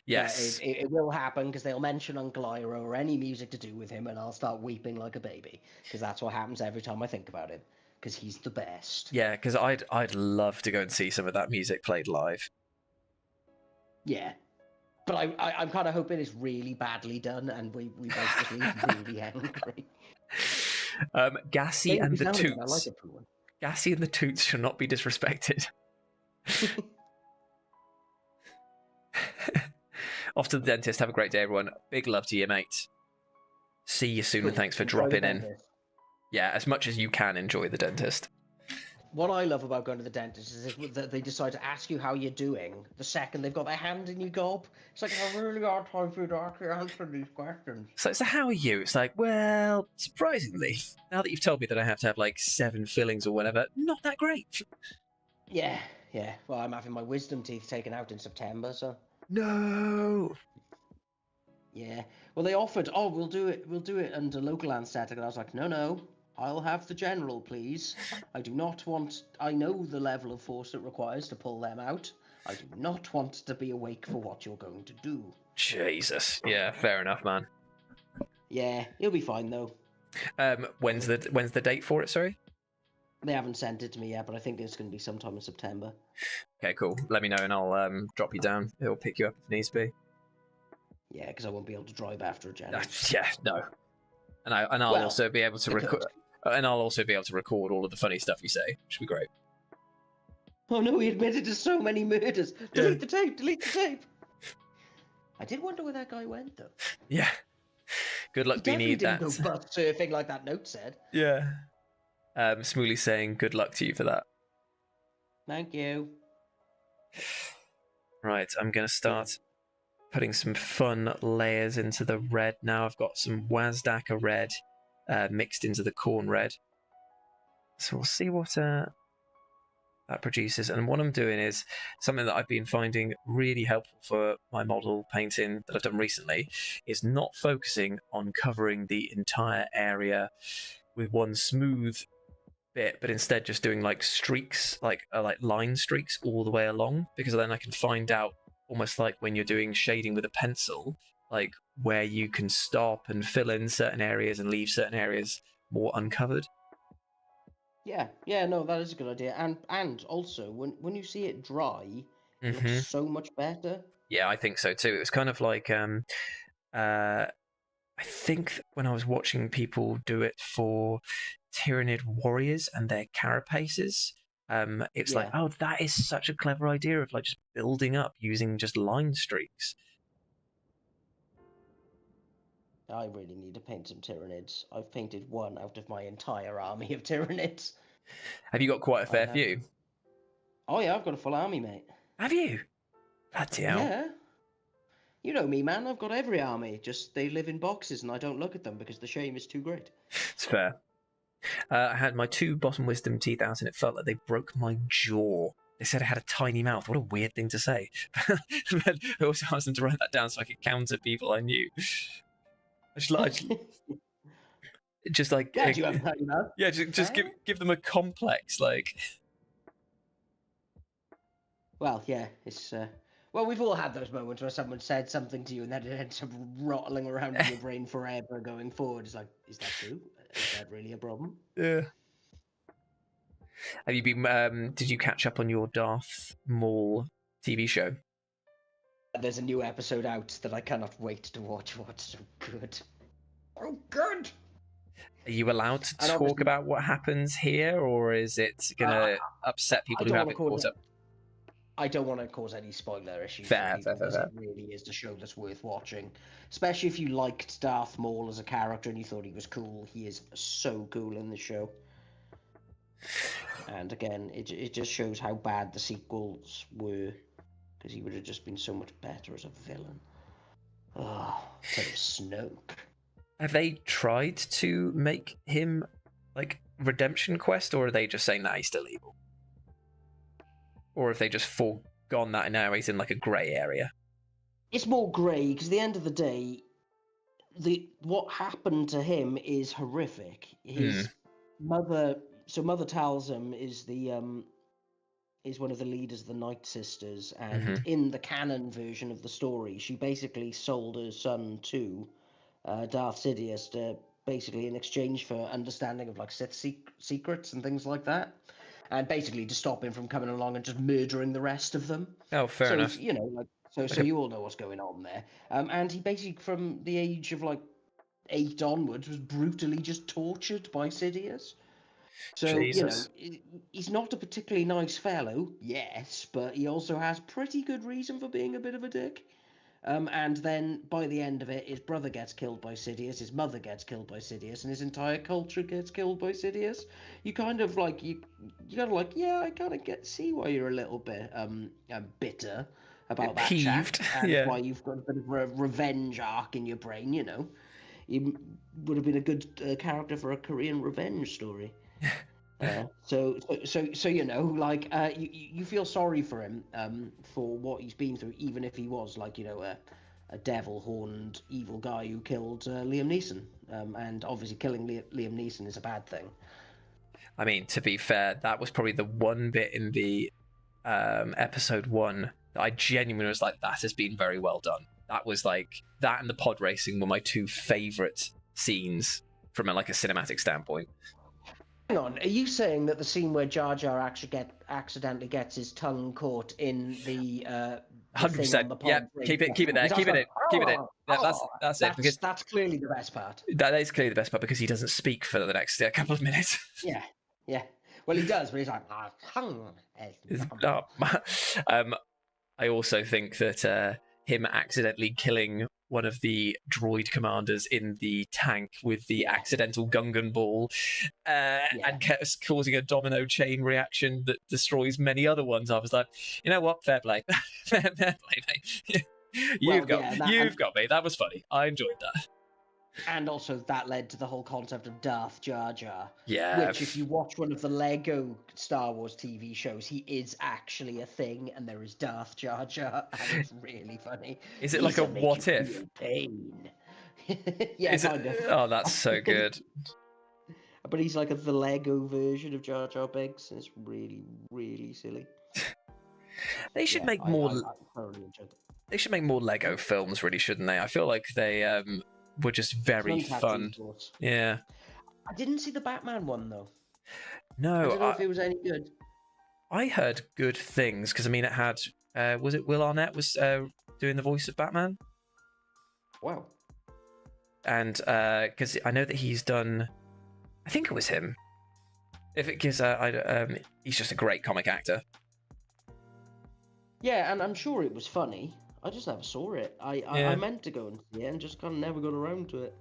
Yes. It will happen because they'll mention Uncle Iroh or any music to do with him, and I'll start weeping like a baby because that's what happens every time I think about him, because he's the best. Yeah, because I'd love to go and see some of that music played live. Yeah. But I'm kind of hoping it's really badly done, and we both just leave really angry. Gassy and the Toots. I like it for one. Gassy and the Toots shall not be disrespected. Off to the dentist. Have a great day, everyone. Big love to you, mate. See you soon, and thanks for dropping in. Yeah, as much as you can, enjoy the dentist. What I love about going to the dentist is that they decide to ask you how you're doing the second they've got their hand in your gob. It's like, I really hard time for you to actually answer these questions. So how are you? It's like, well, surprisingly, now that you've told me that I have to have like 7 fillings or whatever, not that great. Yeah, Yeah. Well, I'm having my wisdom teeth taken out in September, so. No. Yeah. Well, they offered, oh, we'll do it under local anesthetic, and I was like, no, I'll have the general, please. I do not want. I know the level of force it requires to pull them out. I do not want to be awake for what you're going to do. Jesus. Yeah, fair enough, man. Yeah, you'll be fine though. When's the date for it? Sorry. They haven't sent it to me yet, but I think it's going to be sometime in September. Okay, cool. Let me know, and I'll drop you down. It'll pick you up if needs be. Yeah, because I won't be able to drive after a general. Yeah, no. And I'll also be able to record. And I'll also be able to record all of the funny stuff you say, which would be great. Oh no, he admitted to so many murders. Delete the tape. Delete the tape. I did wonder where that guy went though. Yeah. Good luck being that. Didn't go butt surfing like that note said. Yeah. Smooly saying good luck to you for that. Thank you. Right, I'm going to start putting some fun layers into the red now. I've got some Wazdaka red mixed into the corn red. So we'll see what that produces. And what I'm doing is something that I've been finding really helpful for my model painting that I've done recently is not focusing on covering the entire area with one smooth bit, but instead just doing like streaks, like line streaks all the way along, because then I can find out, almost like when you're doing shading with a pencil, like where you can stop and fill in certain areas and leave certain areas more uncovered. Yeah, no, that is a good idea. And also when you see it dry, it looks so much better. Yeah, I think so too. It was kind of like I think when I was watching people do it for Tyranid warriors and their carapaces, it's like, oh, that is such a clever idea of like just building up using just line streaks. I really need to paint some Tyranids. I've painted one out of my entire army of Tyranids. Have you got quite a fair few? Oh yeah, I've got a full army, mate. Have you? Bloody hell. Yeah. You know me, man. I've got every army. Just they live in boxes and I don't look at them because the shame is too great. It's fair. I had my 2 bottom wisdom teeth out and it felt like they broke my jaw. They said I had a tiny mouth. What a weird thing to say. But I also asked them to write that down so I could counter people I knew. Just like yeah, do you have a tiny mouth? Yeah, just give them a complex, like. Well, yeah, it's well, we've all had those moments where someone said something to you and then it ends up rattling around in your brain forever going forward. It's like, is that true? Is that really a problem? Yeah. Have you been? Did you catch up on your Darth Maul TV show? There's a new episode out that I cannot wait to watch. Oh, it's so good. Oh, good. Are you allowed to talk about what happens here, or is it gonna upset people who haven't caught up? I don't want to cause any spoiler issues. Fair. It really is a show that's worth watching, especially if you liked Darth Maul as a character and you thought he was cool. He is so cool in the show. And again, it just shows how bad the sequels were, because he would have just been so much better as a villain. Oh, instead of Snoke. Have they tried to make him like redemption quest, or are they just saying that he's still evil? Or have they just foregone that and now he's in like a grey area? It's more grey, because at the end of the day, what happened to him is horrific. His mother, so Mother Talzum is one of the leaders of the Night Sisters, and in the canon version of the story, she basically sold her son to Darth Sidious to basically in exchange for understanding of like Sith secrets and things like that. And basically to stop him from coming along and just murdering the rest of them. Oh, fair enough. You know, like so you all know what's going on there. And he basically, from the age of like 8 onwards, was brutally just tortured by Sidious. So Jesus. You know, he's not a particularly nice fellow, yes, but he also has pretty good reason for being a bit of a dick. And then by the end of it, his brother gets killed by Sidious, his mother gets killed by Sidious, and his entire culture gets killed by Sidious. You kind of like you gotta like, yeah, I kind of see why you're a little bit bitter about that chap, and why you've got a bit of a revenge arc in your brain. You know, you would have been a good character for a Korean revenge story. So you know, like, you feel sorry for him, for what he's been through, even if he was like, you know, a devil-horned evil guy who killed Liam Neeson. And obviously, killing Liam Neeson is a bad thing. I mean, to be fair, that was probably the one bit in the episode 1 that I genuinely was like, that has been very well done. That was like, that and the pod racing were my 2 favorite scenes from a cinematic standpoint. Hang on, are you saying that the scene where Jar Jar accidentally gets his tongue caught in the 100%. Yeah, keep it there. Keep it in. That's it. Because that's clearly the best part. That is clearly the best part because he doesn't speak for the next couple of minutes. Yeah. Well, he does, but he's like, I also think that him accidentally killing one of the droid commanders in the tank with the accidental Gungan ball and causing a domino chain reaction that destroys many other ones. I was like, you know what? Fair play. Fair play, mate. You've got me. That was funny. I enjoyed that. And also that led to the whole concept of Darth Jar Jar. Yeah. Which, if you watch one of the Lego Star Wars TV shows, he is actually a thing, and there is Darth Jar Jar, and it's really funny. Is it like a what if? Pain. Yeah, kind of. Oh, that's so good. But he's like the Lego version of Jar Jar Binks, and it's really, really silly. They should make more. I thoroughly enjoyed it. They should make more Lego films, really, shouldn't they? I feel like they were just very fun. Yeah. I didn't see the Batman one though. No. I don't know if it was any good. I heard good things because I mean it had was it Will Arnett was doing the voice of Batman? Wow. And because I know that he's done, I think it was him. If it gives he's just a great comic actor. Yeah, and I'm sure it was funny. I just never saw it. I meant to go and see it and just kind of never got around to it.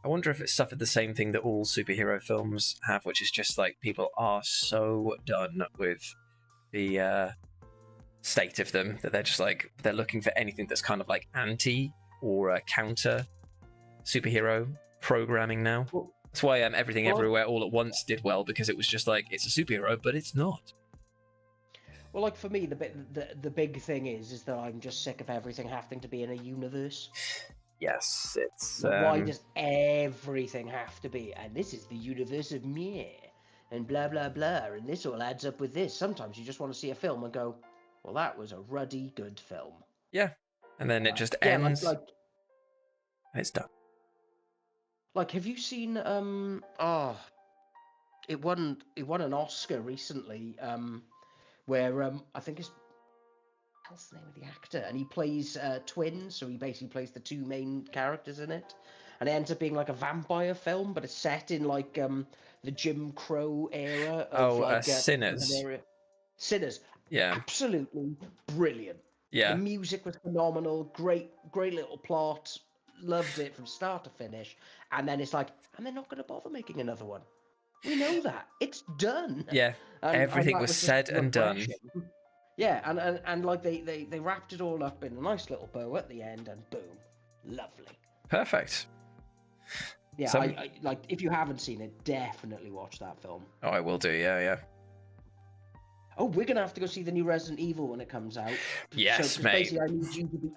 I wonder if it suffered the same thing that all superhero films have, which is just like people are so done with the state of them that they're just like, they're looking for anything that's kind of like anti or counter superhero programming now. Well, that's why Everything Everywhere All at Once did well, because it was just like, it's a superhero, but it's not. Well, like for me, the big thing is that I'm just sick of everything having to be in a universe. Yes, it's... Why does everything have to be? And this is the universe of me, and blah, blah, blah, and this all adds up with this. Sometimes you just want to see a film and go, well, that was a ruddy good film. Yeah, and then it just ends. Like, it's done. Like, have you seen... It won an Oscar recently, where I think what's the name of the actor? And he plays twins, so he basically plays the 2 main characters in it. And it ends up being like a vampire film, but it's set in like the Jim Crow era of Sinners. Sinners. Yeah. Absolutely brilliant. Yeah. The music was phenomenal, great little plot. Loved it from start to finish. And then it's like, and they're not going to bother making another one. We know that. It's done. Yeah. Everything was said and done. Yeah, and like they wrapped it all up in a nice little bow at the end, and boom. Lovely. Perfect. Yeah, I like, if you haven't seen it, definitely watch that film. Oh, I will do, yeah. Oh, we're gonna have to go see the new Resident Evil when it comes out. Yes, so, mate. Basically,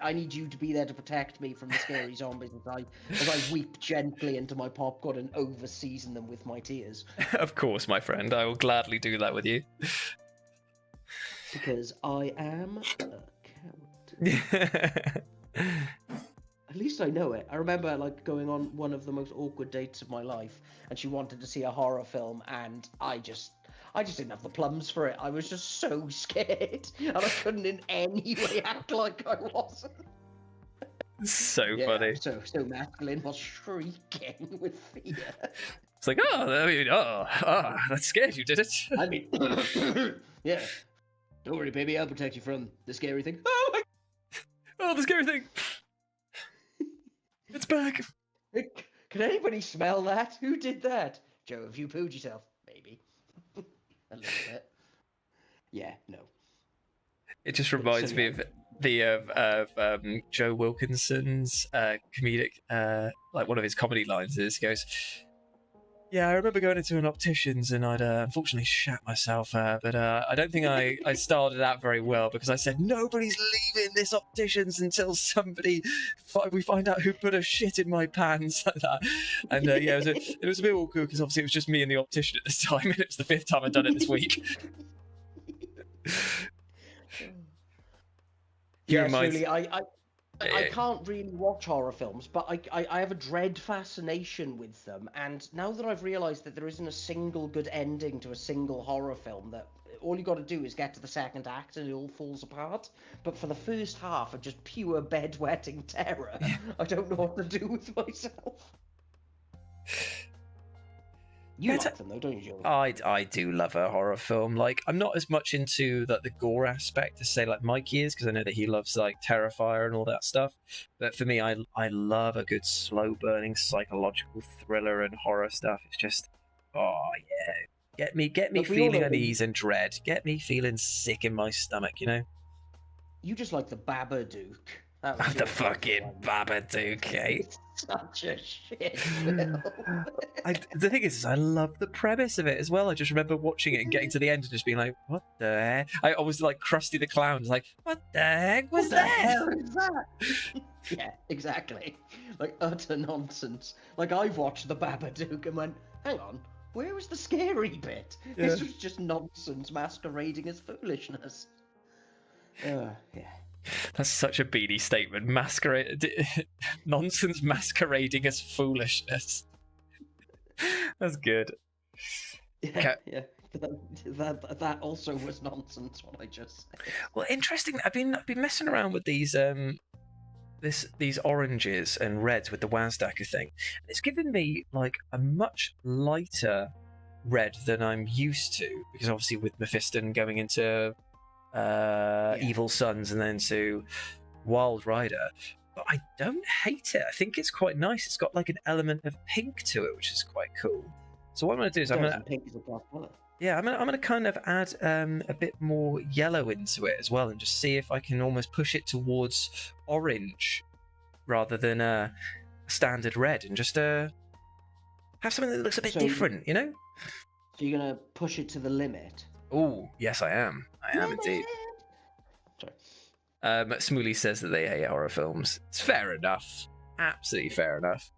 I need you to be there to protect me from the scary zombies as I weep gently into my popcorn and over-season them with my tears. Of course, my friend. I will gladly do that with you. Because I am a coward. At least I know it. I remember like going on one of the most awkward dates of my life, and she wanted to see a horror film, and I just didn't have the plums for it. I was just so scared, and I couldn't in any way act like I wasn't. So funny. So masculine while shrieking with fear. It's like, that scared you, did it? I mean, yeah. Don't worry, baby. I'll protect you from the scary thing. Oh, the scary thing. It's back. Can anybody smell that? Who did that? Joe, have you pooed yourself? Maybe. A little bit. Yeah, no. It just reminds me of the Joe Wilkinson's comedic, like one of his comedy lines is, he goes, Yeah, I remember going into an optician's and I'd unfortunately shat myself, but I don't think I started out very well because I said nobody's leaving this optician's until we find out who put a shit in my pants like that. And yeah, it was a bit awkward because obviously it was just me and the optician at this time, and it was the 5th time I'd done it this week. Yeah, truly, I can't really watch horror films, but I have a dread fascination with them. And now that I've realised that there isn't a single good ending to a single horror film, that all you got to do is get to the second act and it all falls apart. But for the first half of just pure bedwetting terror, I don't know what to do with myself. You like them though, don't you, Joey? I do love a horror film. Like, I'm not as much into the gore aspect as say like Mikey is, because I know that he loves like Terrifier and all that stuff. But for me, I love a good slow burning psychological thriller and horror stuff. It's just, oh yeah, get me feeling unease and dread. Get me feeling sick in my stomach. You know. You just like the Babadook. The fucking Babadook, eh? It's such a shit film. The thing is, I love the premise of it as well. I just remember watching it and getting to the end and just being like, what the heck? I was like Krusty the Clown, like, what the heck was that? What the hell is that? Yeah, exactly. Like, utter nonsense. Like, I've watched the Babadook and went, hang on, where was the scary bit? Yeah. This was just nonsense masquerading as foolishness. Yeah. That's such a beanie statement. Nonsense masquerading as foolishness. That's good. Yeah, yeah. That also was nonsense. What I just said. Well, interesting. I've been messing around with these these oranges and reds with the Wazdacker thing. It's given me like a much lighter red than I'm used to, because obviously with Mephiston going into Evil Sons and then to Wild Rider, but I don't hate it. I think it's quite nice. It's got like an element of pink to it, which is quite cool. So what I'm going to do is pink is a black color. Yeah, I'm gonna kind of add a bit more yellow into it as well, and just see if I can almost push it towards orange rather than a standard red, and just have something that looks a bit different, you know? So you're gonna push it to the limit? Oh, yes, I am. I am indeed. Sorry. Smooly says that they hate horror films. It's fair enough. Absolutely fair enough.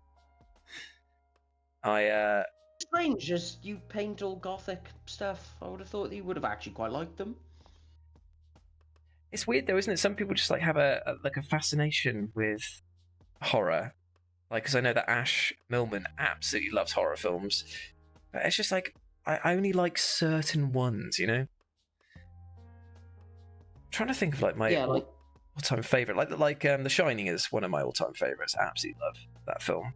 Strange, just you paint all gothic stuff. I would have thought that you would have actually quite liked them. It's weird though, isn't it? Some people just like have a fascination with horror. Like, because I know that Ash Millman absolutely loves horror films. But it's just like, I only like certain ones, you know? I'm trying to think of like my all-time favourite. Like The Shining is one of my all-time favourites. I absolutely love that film.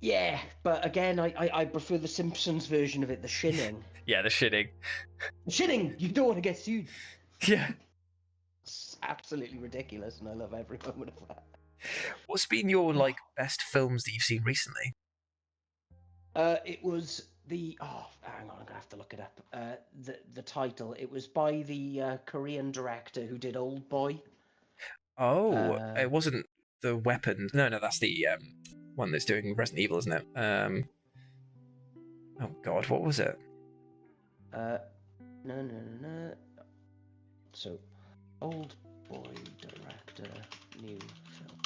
Yeah, but again, I prefer the Simpsons version of it, The Shinning. Yeah, The Shinning. The Shinning! You don't want to get sued. Yeah. It's absolutely ridiculous, and I love every moment of that. What's been your best films that you've seen recently? It was hang on, I'm gonna have to look it up. The title. It was by the Korean director who did Old Boy. Oh, it wasn't The Weapon. No, that's the one that's doing Resident Evil, isn't it? Oh God, what was it? No. So, Old Boy director, new film.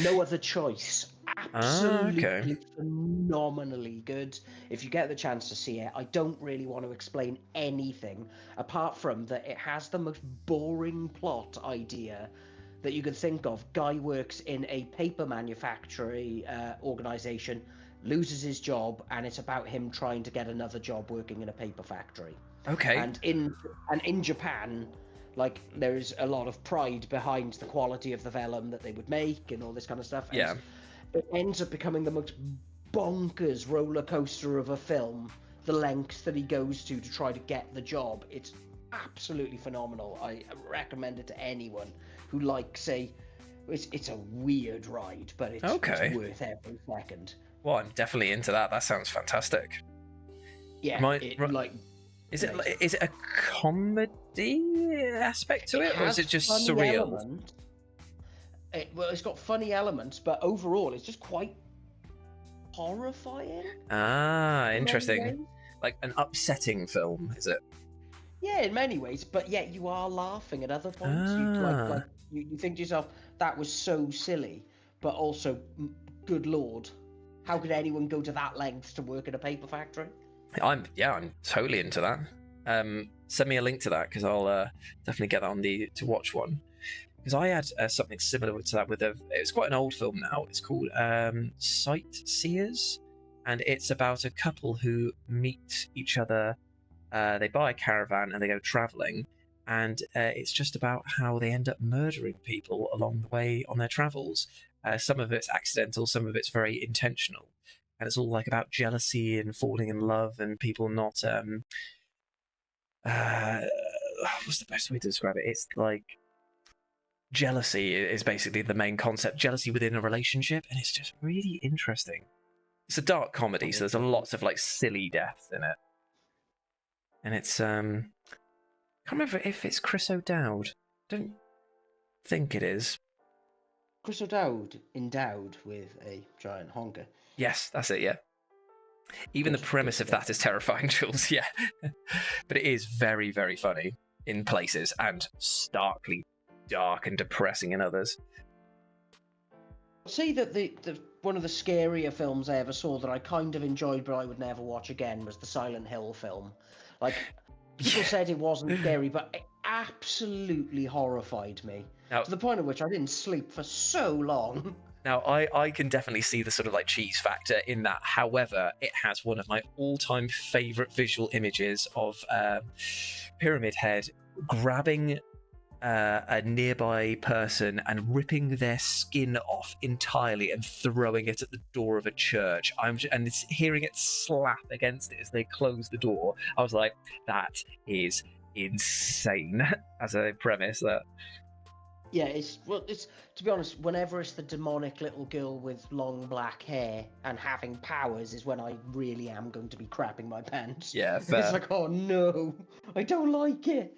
No Other Choice. Absolutely phenomenally good. If you get the chance to see it, I don't really want to explain anything apart from that it has the most boring plot idea that you could think of. Guy works in a paper manufacturing organization, loses his job, and it's about him trying to get another job working in a paper factory. Okay. And in Japan, there is a lot of pride behind the quality of the vellum that they would make and all this kind of stuff. Yeah. It ends up becoming the most bonkers roller coaster of a film. The lengths that he goes to try to get the job, it's absolutely phenomenal. I recommend it to anyone who it's a weird ride, but it's worth every second. Well, I'm definitely into that. That sounds fantastic. Yeah, is it a comedy aspect to it, or is it just surreal? It's got funny elements, but overall, it's just quite horrifying. Ah, in many interesting. ways. Like an upsetting film, is it? Yeah, in many ways, but yet you are laughing at other points. Ah. You think to yourself, that was so silly, but also, good lord, how could anyone go to that length to work in a paper factory? I'm totally into that. Send me a link to that because I'll definitely get that on to watch one. Because I had something similar to that with it's quite an old film now. It's called Sightseers, and it's about a couple who meet each other. They buy a caravan and they go traveling, and it's just about how they end up murdering people along the way on their travels. Some of it's accidental, some of it's very intentional, and it's all like about jealousy and falling in love and people not. What's the best way to describe it? It's like jealousy is basically the main concept. Jealousy within a relationship, and it's just really interesting. It's a dark comedy, so there's lots of like silly deaths in it. And it's I can't remember if it's Chris O'Dowd. Don't think it is. Chris O'Dowd endowed with a giant honker. Yes, that's it. Yeah. Even the premise of that is terrifying, Jules. Yeah, but it is very, very funny in places and starkly dark and depressing in others. See that the one of the scarier films I ever saw that I kind of enjoyed, but I would never watch again, was the Silent Hill film. Like, people said it wasn't scary, but it absolutely horrified me. Now, to the point at which I didn't sleep for so long. Now, I can definitely see the sort of like cheese factor in that. However, it has one of my all-time favourite visual images of Pyramid Head grabbing a nearby person and ripping their skin off entirely and throwing it at the door of a church. And it's hearing it slap against it as they close the door. I was like, that is insane as a premise. That. Yeah, it's to be honest, whenever it's the demonic little girl with long black hair and having powers is when I really am going to be crapping my pants. Yeah, fair. It's like, oh no, I don't like it.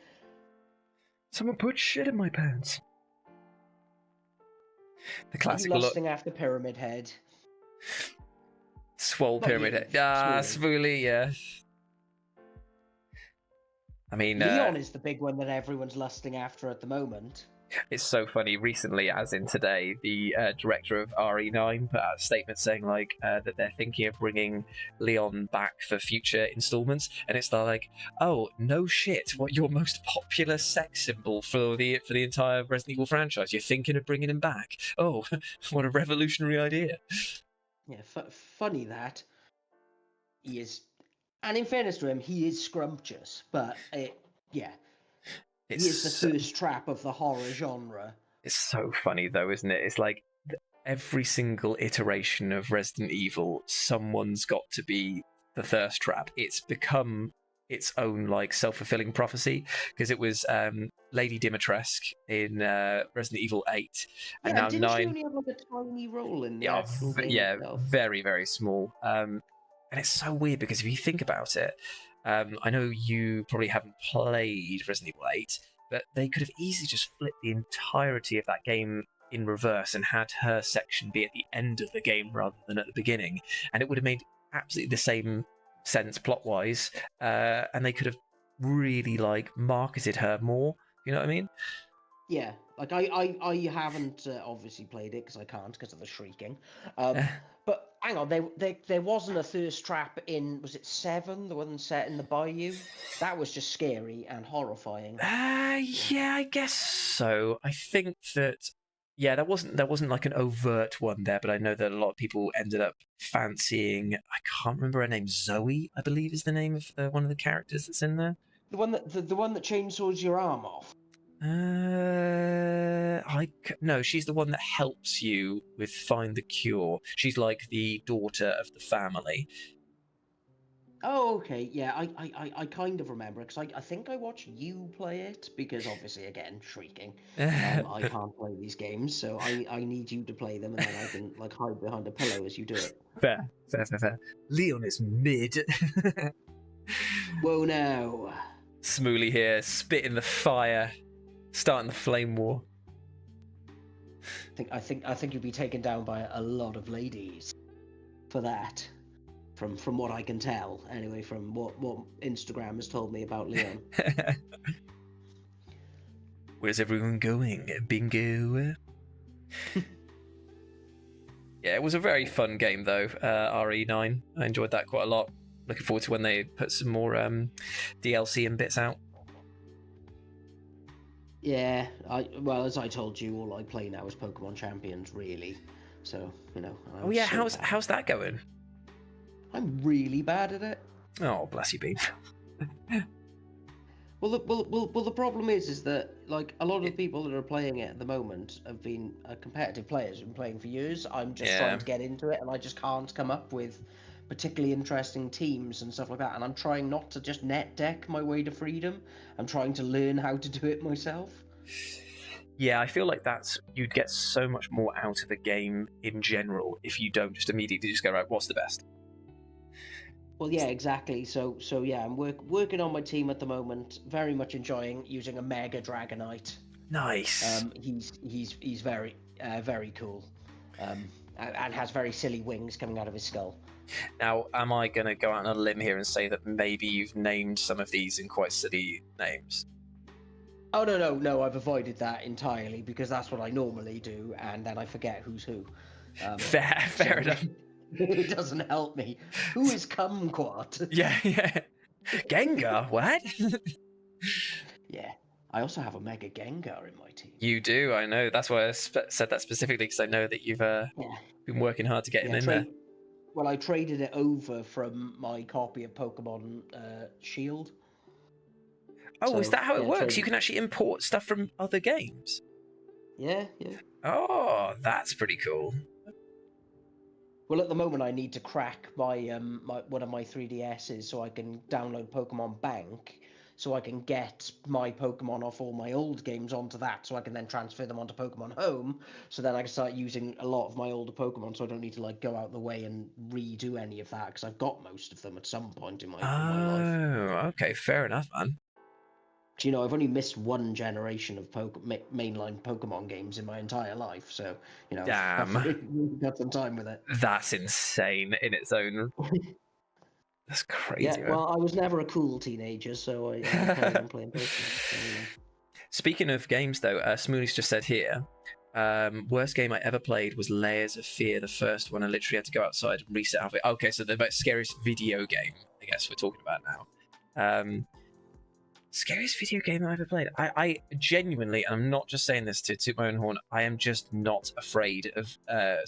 Someone put shit in my pants. The classical lusting after Pyramid Head. Swole Pyramid Head. Spoolie, yeah. I mean, Leon is the big one that everyone's lusting after at the moment. It's so funny. Recently, as in today, the director of RE9 put out a statement saying like that they're thinking of bringing Leon back for future installments, and it's like, oh no shit! What, your most popular sex symbol for the entire Resident Evil franchise? You're thinking of bringing him back? Oh, what a revolutionary idea! Yeah, funny that he is, and in fairness to him, he is scrumptious, but yeah. He is the thirst trap of the horror genre. It's so funny though, isn't it? It's like every single iteration of Resident Evil, someone's got to be the thirst trap. It's become its own like self-fulfilling prophecy, because it was Lady Dimitrescu in Resident Evil 8, and now 9. She only have like a tiny role in the actual game itself? Very, very small. And it's so weird because if you think about it, I know you probably haven't played Resident Evil 8, but they could have easily just flipped the entirety of that game in reverse and had her section be at the end of the game rather than at the beginning, and it would have made absolutely the same sense plot-wise, and they could have really like marketed her more. You know what I mean? Yeah, like I haven't obviously played it because I can't because of the shrieking. But hang on, there wasn't a thirst trap in, was it 7, the one set in the bayou? That was just scary and horrifying. Yeah, I guess so. I think that there wasn't like an overt one there, but I know that a lot of people ended up fancying. I can't remember her name. Zoe, I believe, is the name of one of the characters that's in there. The one that chainsaws your arm off. No, she's the one that helps you with find the cure. She's like the daughter of the family. Oh, okay, yeah, I kind of remember, because I think I watched you play it, because obviously, again, shrieking. I can't play these games, so I need you to play them, and then I can like hide behind a pillow as you do it. Fair. Leon is mid. Whoa, now. Smoolie here, spit in the fire, starting the flame war. I think you'd be taken down by a lot of ladies. for that. From what I can tell, anyway, from what Instagram has told me about Leon. Where's everyone going? Bingo. Yeah, it was a very fun game though. RE9. I enjoyed that quite a lot. Looking forward to when they put some more DLC and bits out. Yeah, well, as I told you, all I play now is Pokemon Champions, really. So, you know. Oh yeah, how's that going? I'm really bad at it. Oh, bless you, Bean. Well, the problem is that like a lot of the people that are playing it at the moment have been competitive players who've been playing for years. I'm just trying to get into it, and I just can't come up with particularly interesting teams and stuff like that. And I'm trying not to just net deck my way to freedom. I'm trying to learn how to do it myself. Yeah, I feel like you'd get so much more out of a game in general if you don't just immediately just go, right, what's the best? Well, yeah, exactly. So yeah, I'm working on my team at the moment. Very much enjoying using a Mega Dragonite. Nice. He's very very cool, and has very silly wings coming out of his skull. Now, am I going to go out on a limb here and say that maybe you've named some of these in quite silly names? Oh no! I've avoided that entirely because that's what I normally do, and then I forget who's who. Fair enough. It doesn't help me. Who is Kumquat? Yeah. Gengar? What? Yeah. I also have a Mega Gengar in my team. You do, I know. That's why I said that specifically, because I know that you've been working hard to get him in there. Well, I traded it over from my copy of Pokemon Shield. Oh, is that how it works? You can actually import stuff from other games? Yeah. Oh, that's pretty cool. Well, at the moment, I need to crack my one of my 3DSs so I can download Pokemon Bank, so I can get my Pokemon off all my old games onto that, so I can then transfer them onto Pokemon Home, so then I can start using a lot of my older Pokemon, so I don't need to like go out the way and redo any of that, because I've got most of them at some point in my life. Oh, okay, fair enough, man. You know, I've only missed one generation of mainline Pokemon games in my entire life, so, you know, damn, I've got some time with it. That's insane in its own. That's crazy. Yeah, well, I was never a cool teenager, so I carried on playing Pokemon. So, yeah. Speaking of games, though, Smooley's just said here, worst game I ever played was Layers of Fear, the first one. I literally had to go outside and reset halfway. Okay, so the most scariest video game, I guess we're talking about now. Scariest video game I've ever played. I genuinely, and I'm not just saying this to toot my own horn, I am just not afraid of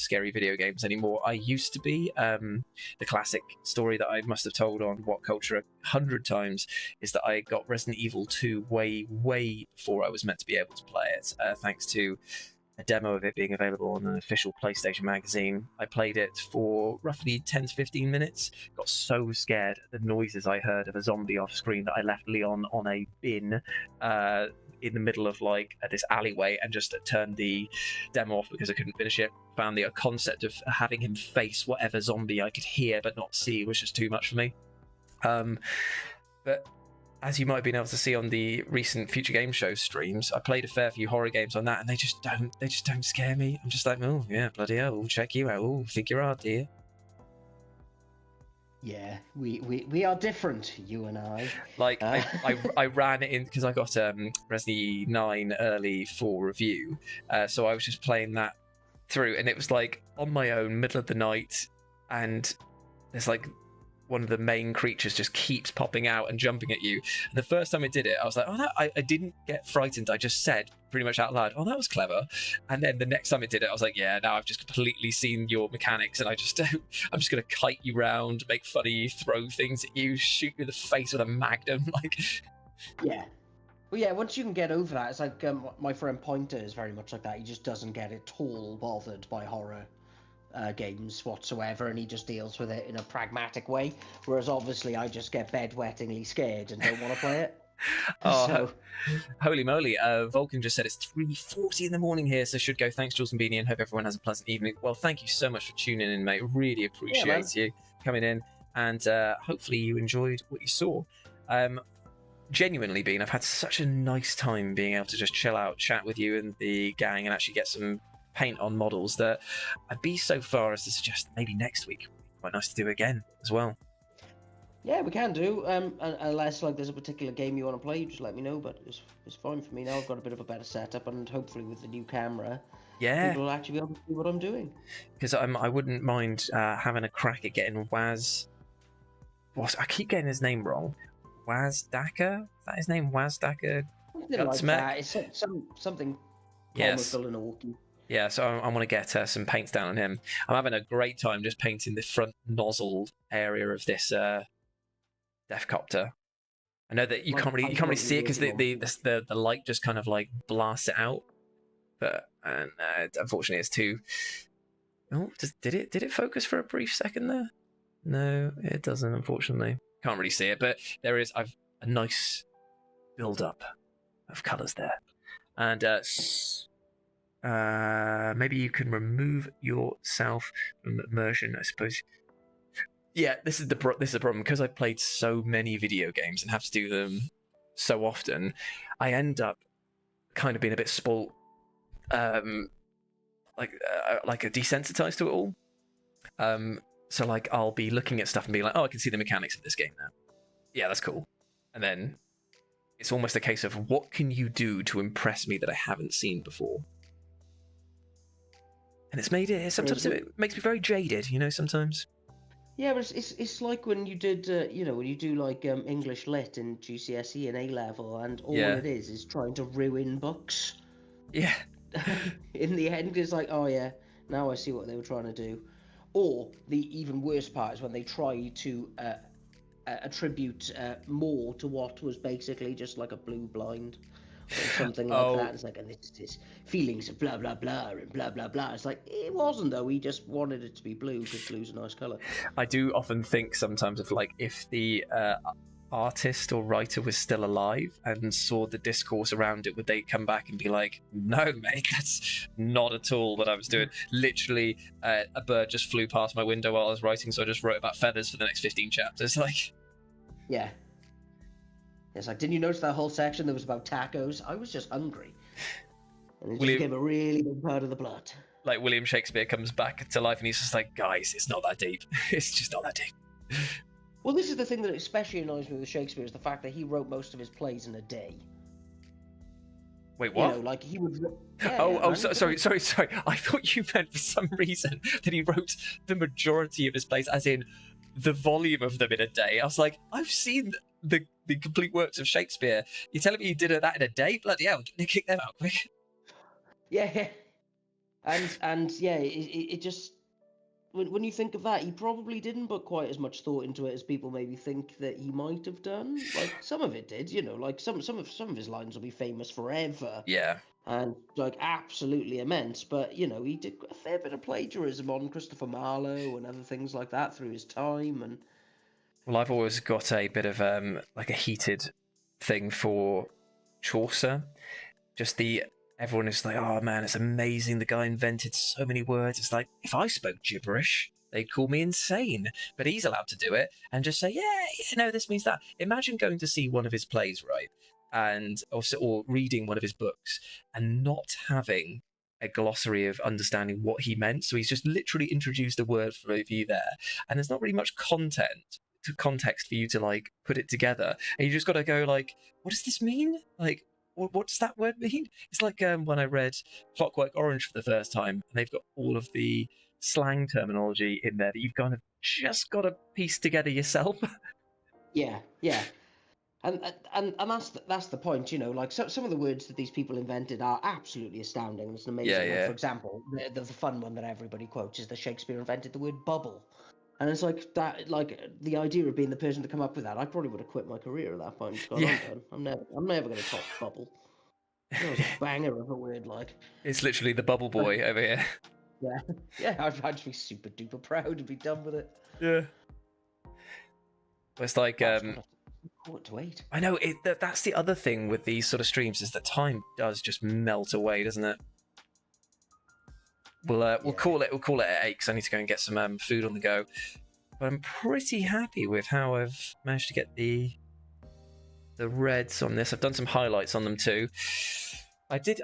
scary video games anymore. I used to be. The classic story that I must have told on What Culture 100 times is that I got Resident Evil 2 way before I was meant to be able to play it, thanks to a demo of it being available on an official PlayStation magazine. I played it for roughly 10 to 15 minutes, got so scared at the noises I heard of a zombie off screen that I left Leon on a bin in the middle of like this alleyway and just turned the demo off because I couldn't finish it. Found the concept of having him face whatever zombie I could hear but not see was just too much for me. But as you might have been able to see on the recent Future Game Show streams, I played a fair few horror games on that, and they just don't scare me. I'm just like, oh yeah, bloody hell, we'll check you out. Oh, think you're hard, dear. Yeah, we are different, you and I. Like I ran it in because I got Resident 9 early for review, so I was just playing that through, and it was like on my own, middle of the night, and there's like one of the main creatures just keeps popping out and jumping at you. And the first time I did it, I was like, oh, I didn't get frightened. I just said pretty much out loud, oh, that was clever. And then the next time I did it, I was like, yeah, now I've just completely seen your mechanics, and I'm just going to kite you round, make fun of you, throw things at you, shoot you in the face with a magnum. Like, yeah. Well, yeah, once you can get over that, it's like my friend Pointer is very much like that. He just doesn't get at all bothered by horror games whatsoever, and he just deals with it in a pragmatic way, whereas obviously I just get bedwettingly scared and don't want to play it. Oh, so holy moly. Vulcan just said it's 3:40 in the morning here, so should go. Thanks, Jules and Beanie, and hope everyone has a pleasant evening. Well, thank you so much for tuning in, mate. Really appreciate you coming in, and hopefully you enjoyed what you saw. Genuinely, Bean, I've had such a nice time being able to just chill out, chat with you and the gang, and actually get some paint on models that I'd be so far as to suggest maybe next week quite nice to do again as well. Yeah, we can do. Unless like there's a particular game you want to play, you just let me know. But it's fine for me now. I've got a bit of a better setup, and hopefully with the new camera, Yeah, people will actually be able to see what I'm doing. because I wouldn't mind having a crack at getting Waz. I keep getting his name wrong. Waz Daka? Is that his name? Waz Daka? Something like that. It's something Yes. comical and awky. Yeah, so I want to get some paints down on him. I'm having a great time just painting the front nozzle area of this Deathcopter. I know that you can't really see it because the light just kind of like blasts it out. But unfortunately, it's too. Oh, did it focus for a brief second there? No, it doesn't. Unfortunately, can't really see it. But there is a nice build up of colours there, and maybe you can remove yourself from immersion, I suppose. Yeah, this is the problem because I played so many video games and have to do them so often. I end up kind of being a bit spoilt, like desensitized to it all. So like I'll be looking at stuff and be like, oh, I can see the mechanics of this game now. Yeah, that's cool. And then it's almost a case of what can you do to impress me that I haven't seen before. And it's made it. Sometimes it makes me very jaded, sometimes. Yeah, but it's like when you did, when you do like English Lit in GCSE and A level, and all it is trying to ruin books. Yeah. In the end, it's like, oh yeah, now I see what they were trying to do. Or the even worse part is when they try to attribute more to what was basically just like a blue blind. Or something like that. It's like, and this is feelings of blah blah blah and blah blah blah. It's like it wasn't though. He just wanted it to be blue because blue's a nice color. I do often think sometimes of like if the artist or writer was still alive and saw the discourse around it, would they come back and be like, "No, mate, that's not at all what I was doing. Literally, a bird just flew past my window while I was writing, so I just wrote about feathers for the next 15 chapters." Like, yeah. It's like, didn't you notice that whole section that was about tacos? I was just hungry. And it just became a really big part of the plot. Like William Shakespeare comes back to life and he's just like, guys, it's not that deep. It's just not that deep. Well, this is the thing that especially annoys me with Shakespeare is the fact that he wrote most of his plays in a day. Wait, what? Like he would... Sorry. I thought you meant for some reason that he wrote the majority of his plays, as in the volume of them in a day. I was like, I've seen the complete works of Shakespeare. You're telling me you did that in a day? Bloody hell, kick them out quick. Yeah. And yeah, it just... When you think of that, he probably didn't put quite as much thought into it as people maybe think that he might have done. Like, some of it did, like some of his lines will be famous forever. Yeah. And, like, absolutely immense. But, he did a fair bit of plagiarism on Christopher Marlowe and other things like that through his time. And well, I've always got a bit of, like, a heated thing for Chaucer. Just everyone is like, oh man, it's amazing. The guy invented so many words. It's like, if I spoke gibberish, they'd call me insane. But he's allowed to do it and just say, yeah, this means that. Imagine going to see one of his plays, right? And also, or reading one of his books and not having a glossary of understanding what he meant. So he's just literally introduced a word for you there. And there's not really much context for you to like put it together. And you just got to go like, what does this mean? Like, what does that word mean? It's like when I read Clockwork Orange for the first time, and they've got all of the slang terminology in there that you've kind of just got to piece together yourself. Yeah. And that's the point, like some of the words that these people invented are absolutely astounding. It's amazing. Yeah. Like, for example, the fun one that everybody quotes is that Shakespeare invented the word bubble. And it's like that, like the idea of being the person to come up with that, I probably would have quit my career at that point. I'm done. I'm never going to top bubble. It was a banger of a word, like. It's literally the bubble boy over here. Yeah. I'd be super duper proud to be done with it. Yeah. It's like What to wait? I know that's the other thing with these sort of streams is that time does just melt away, doesn't it? We'll call it at 8 because I need to go and get some food on the go. But I'm pretty happy with how I've managed to get the reds on this. I've done some highlights on them too.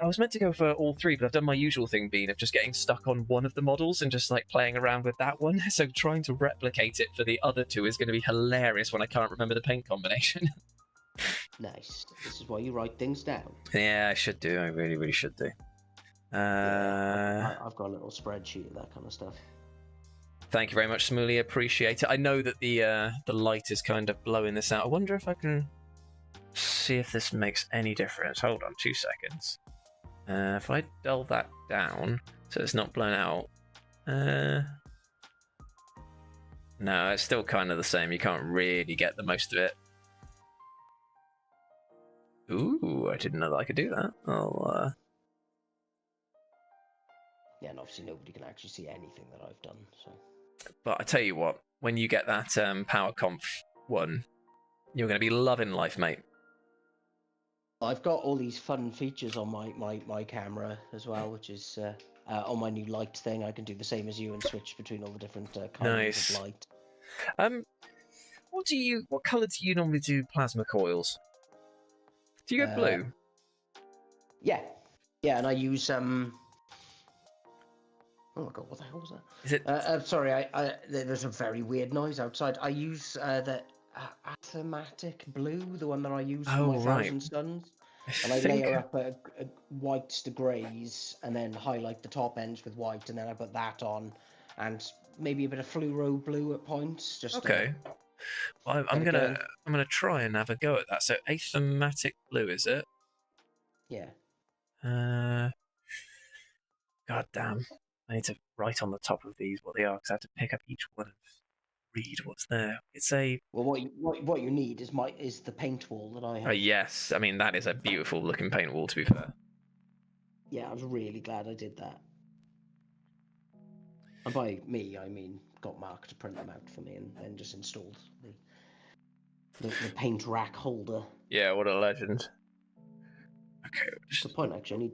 I was meant to go for all three, but I've done my usual thing, Bean, of just getting stuck on one of the models and just like playing around with that one. So trying to replicate it for the other two is going to be hilarious when I can't remember the paint combination. Nice. This is why you write things down. Yeah, I should do. I really, really should do. I've got a little spreadsheet of that kind of stuff. Thank you very much, Smoolie. Appreciate it. I know that the light is kind of blowing this out. I wonder if I can see if this makes any difference. Hold on 2 seconds. If I dull that down so it's not blown out. No, it's still kind of the same. You can't really get the most of it. Ooh, I didn't know that I could do that. Yeah, and obviously nobody can actually see anything that I've done. So. But I tell you what, when you get that Power Conf one, you're going to be loving life, mate. I've got all these fun features on my camera as well, which is on my new light thing. I can do the same as you and switch between all the different kinds of light. What colour do you normally do plasma coils? Do you go blue? Yeah, and I use Oh my god, what the hell was that? Is it? Sorry, there's a very weird noise outside. I use the Athematic blue, the one that I use for my Thousand Suns. And I layer up whites to greys and then highlight the top ends with white, and then I put that on and maybe a bit of fluoro blue at points. Just okay. Well, I'm gonna try and have a go at that. So Athematic blue, is it? Yeah. God damn. I need to write on the top of these what they are, because I have to pick up each one and read what's there. It's a... Well, what you need is the paint wall that I have. Oh, yes. I mean, that is a beautiful looking paint wall, to be fair. Yeah, I was really glad I did that. And by me, I mean got Mark to print them out for me and then just installed the paint rack holder. Yeah, what a legend. Okay. That's the point, actually.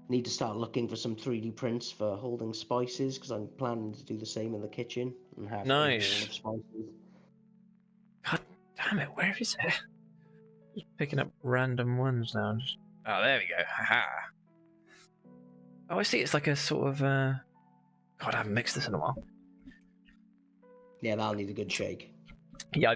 I need to start looking for some 3D prints for holding spices, because I'm planning to do the same in the kitchen and have a wall of spices. God damn it, where is it? Just picking up random ones now. Oh, there we go. Haha. Oh, I see. It's like a sort of... God, I haven't mixed this in a while. Yeah, that'll need a good shake. Yeah, I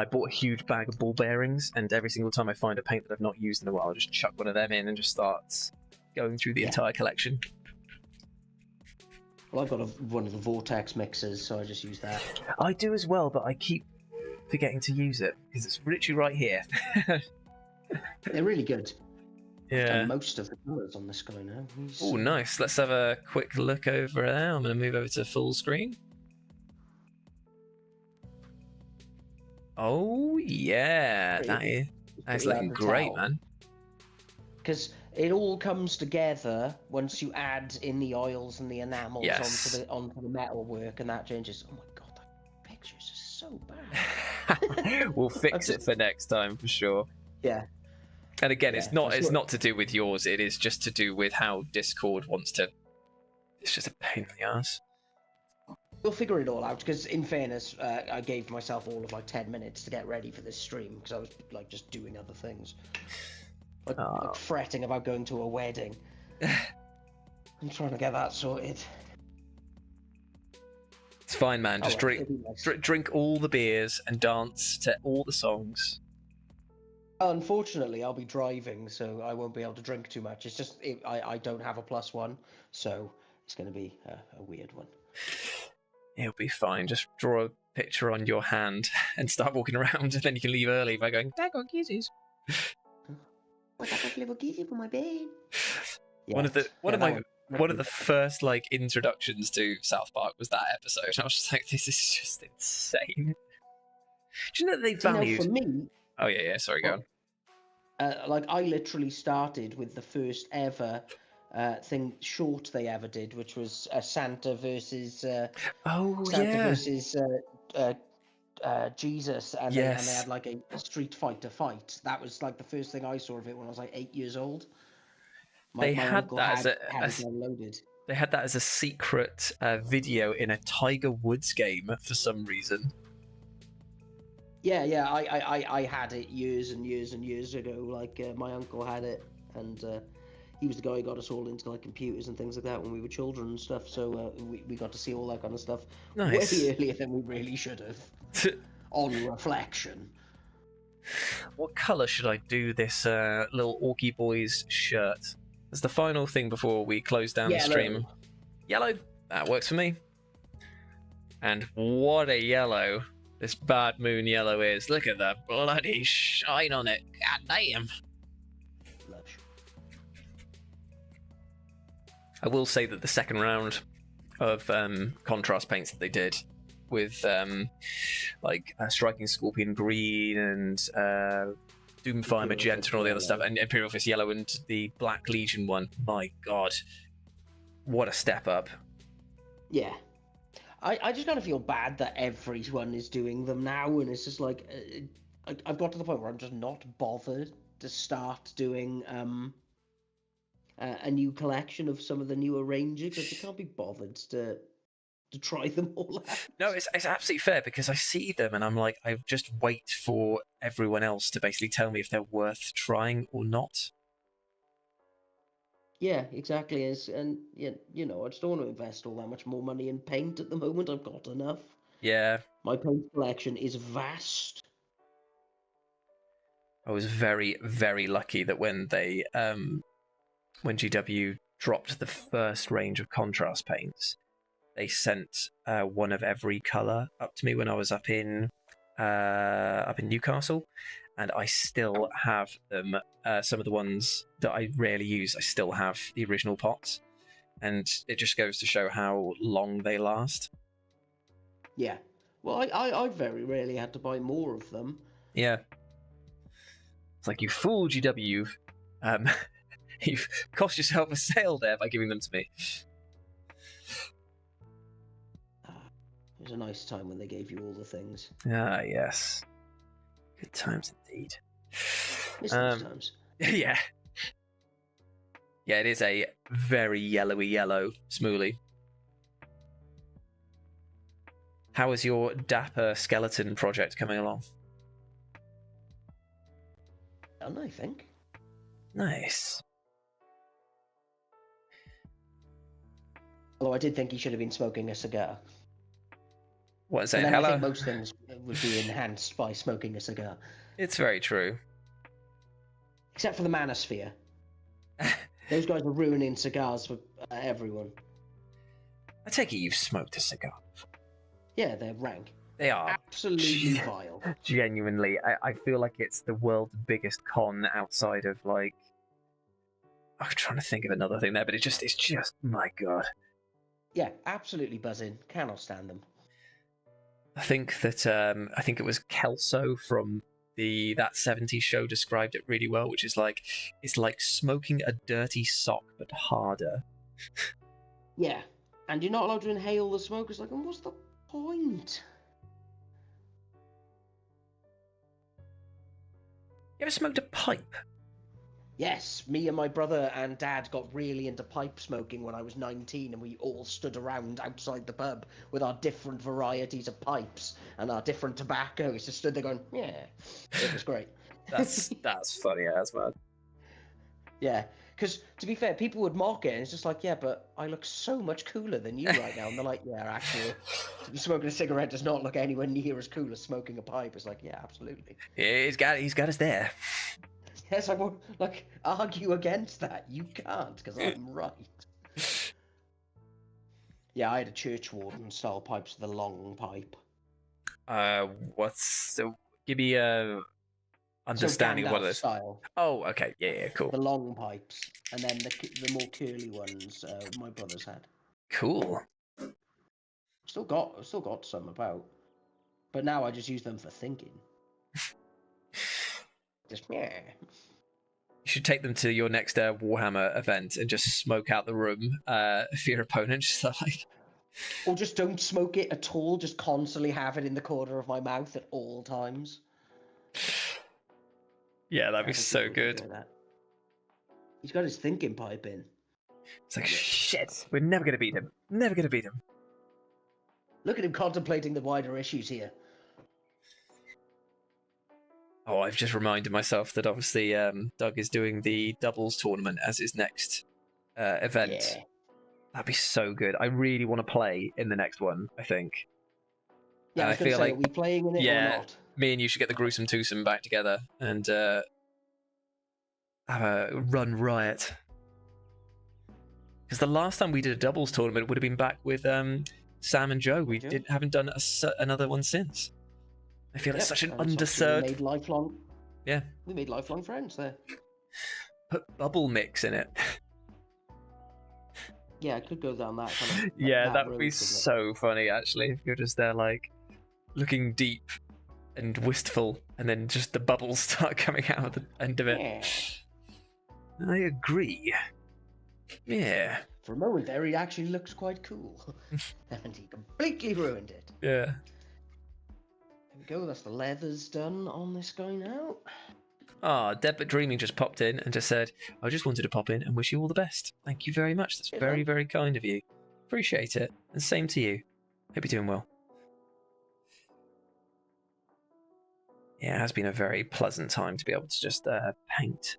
bought a huge bag of ball bearings, and every single time I find a paint that I've not used in a while, I just chuck one of them in and just start going through the entire collection. Well, I've got one of the Vortex mixers, so I just use that. I do as well, but I keep forgetting to use it, because it's literally right here. They're really good. Yeah. Most of the colours on this guy now. Oh, nice. Let's have a quick look over there. I'm going to move over to full screen. Oh, yeah. That is looking great, man. Because it all comes together once you add in the oils and the enamels onto the metal work, and that changes. Oh my god, that picture's just so bad. We'll fix it for next time for sure. Yeah. And again, it's not to do with yours. It is just to do with how Discord wants to. It's just a pain in the ass. We'll figure it all out, because in fairness, I gave myself all of like 10 minutes to get ready for this stream, because I was like just doing other things. Like fretting about going to a wedding. I'm trying to get that sorted. It's fine, man. Just drink all the beers and dance to all the songs. Unfortunately, I'll be driving, so I won't be able to drink too much. It's just I don't have a +1, so it's going to be a weird one. It'll be fine. Just draw a picture on your hand and start walking around, and then you can leave early by going, "Dad got kisses." I got a little kissy for my bed. One of the first like introductions to South Park was that episode. I was just like, this is just insane. Do you know that they valued? For me, oh yeah. Sorry, go on. Like I literally started with the first ever short they ever did, which was Santa versus versus Jesus, and they had like a Street Fighter fight. That was like the first thing I saw of it when I was like 8 years old. They had that as a secret video in a Tiger Woods game for some reason. Yeah, I had it years and years and years ago. Like my uncle had it. and he was the guy who got us all into like computers and things like that when we were children and stuff. So we got to see all that kind of stuff Nice. way earlier than we really should have. On reflection. What colour should I do this little Orky Boys shirt? As the final thing before we close down the stream. Yellow. That works for me. And what a yellow this Bad Moon yellow is. Look at the bloody shine on it. God damn. Lush. I will say that the second round of contrast paints that they did with like Striking Scorpion green and Doomfire magenta and all the other stuff, and Imperial Fist yellow and the Black Legion one, my god, what a step up. Yeah. I just kind of feel bad that everyone is doing them now, and it's just like I've got to the point where I'm just not bothered to start doing a new collection of some of the newer ranges because I can't be bothered to try them all out. No, it's absolutely fair because I see them and I'm like, I just wait for everyone else to basically tell me if they're worth trying or not. Yeah, exactly. And you know, I just don't want to invest all that much more money in paint at the moment. I've got enough. Yeah. My paint collection is vast. I was very, very lucky that when they when GW dropped the first range of contrast paints, they sent one of every colour up to me when I was up in Newcastle, and I still have them. Some of the ones that I rarely use, I still have the original pots, and it just goes to show how long they last. Yeah. Well, I very rarely had to buy more of them. Yeah. It's like, you fool, GW. You've cost yourself a sale there by giving them to me. It was a nice time when they gave you all the things. Ah, yes. Good times indeed. Miss those times. Yeah. Yeah, it is a very yellowy yellow Smooly. How is your Dapper Skeleton project coming along? Done, I think. Nice. Although I did think he should have been smoking a cigar. What is that? I think most things would be enhanced by smoking a cigar. It's very true. Except for the Manosphere. Those guys are ruining cigars for everyone. I take it you've smoked a cigar. Yeah, they're rank. They are. Absolutely vile. Genuinely, I feel like it's the world's biggest con outside of, like... I'm trying to think of another thing there, but it's just, my god. Yeah, absolutely buzzing. Cannot stand them. I think that, I think it was Kelso from that 70s show described it really well, which is like, it's like smoking a dirty sock, but harder. Yeah, and you're not allowed to inhale the smoke. It's like, and what's the point? You ever smoked a pipe? Yes, me and my brother and dad got really into pipe smoking when I was 19, and we all stood around outside the pub with our different varieties of pipes and our different tobaccos. Just stood there going, yeah, it was great. That's funny as man. Yeah, because to be fair, people would mock it, and it's just like, yeah, but I look so much cooler than you right now. And they're like, yeah, actually, smoking a cigarette does not look anywhere near as cool as smoking a pipe. It's like, yeah, absolutely. Yeah, he's got us there. Yes, I won't argue against that. You can't, because I'm right. Yeah, I had a church warden style pipes with a long pipe. Give me a understanding of what it is. Style. Oh, okay, yeah, cool. The long pipes, and then the more curly ones my brothers had. Cool. Still got some about, but now I just use them for thinking. Just yeah. You should take them to your next Warhammer event and just smoke out the room for your opponent. Just like, or just don't smoke it at all. Just constantly have it in the corner of my mouth at all times. Yeah, that'd be so good. He's got his thinking pipe in. It's like, shit, we're never gonna beat him. Never gonna beat him. Look at him contemplating the wider issues here. Oh, I've just reminded myself that obviously Doug is doing the doubles tournament as his next event. Yeah. That'd be so good. I really want to play in the next one, I think. Yeah, I was going to say, are we playing in it or not? Me and you should get the gruesome twosome back together and have a run riot. Because the last time we did a doubles tournament would have been back with Sam and Joe. We haven't done another one since. I feel it's such an underserved. We made lifelong. Yeah. We made lifelong friends there. Put bubble mix in it. Yeah, I could go down that kind of. Yeah, that would be so funny actually. If you're just there like looking deep and wistful, and then just the bubbles start coming out at the end of it. Yeah. I agree. Yeah. For a moment there, he actually looks quite cool. And he completely ruined it. Yeah. There we go, that's the leathers done on this guy now. Ah, Dead But Dreaming just popped in and just said, I just wanted to pop in and wish you all the best. Thank you very much. That's very, very kind of you. Appreciate it. And same to you. Hope you're doing well. Yeah, it has been a very pleasant time to be able to just paint.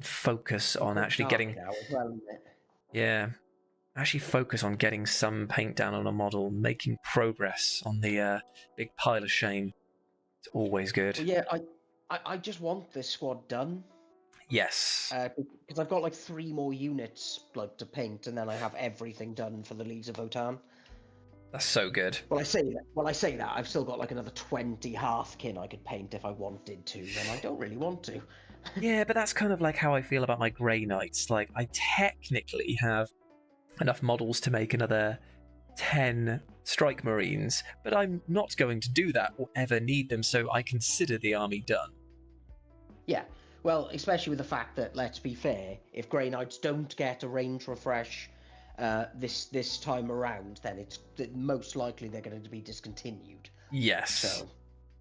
Focus on actually getting... Yeah. Actually focus on getting some paint down on a model, making progress on the big pile of shame. It's always good. Well, yeah, I just want this squad done. Yes. Because I've got like 3 more units like to paint, and then I have everything done for the Leagues of Votan. That's so good. Well, I say that I've still got like another 20 Hearthkin I could paint if I wanted to, and I don't really want to. Yeah, but that's kind of like how I feel about my Grey Knights. Like, I technically have enough models to make another 10 Strike Marines, but I'm not going to do that or ever need them, so I consider the army done. Yeah, well, especially with the fact that, let's be fair, if Grey Knights don't get a range refresh this time around, then it's most likely they're going to be discontinued. Yes. So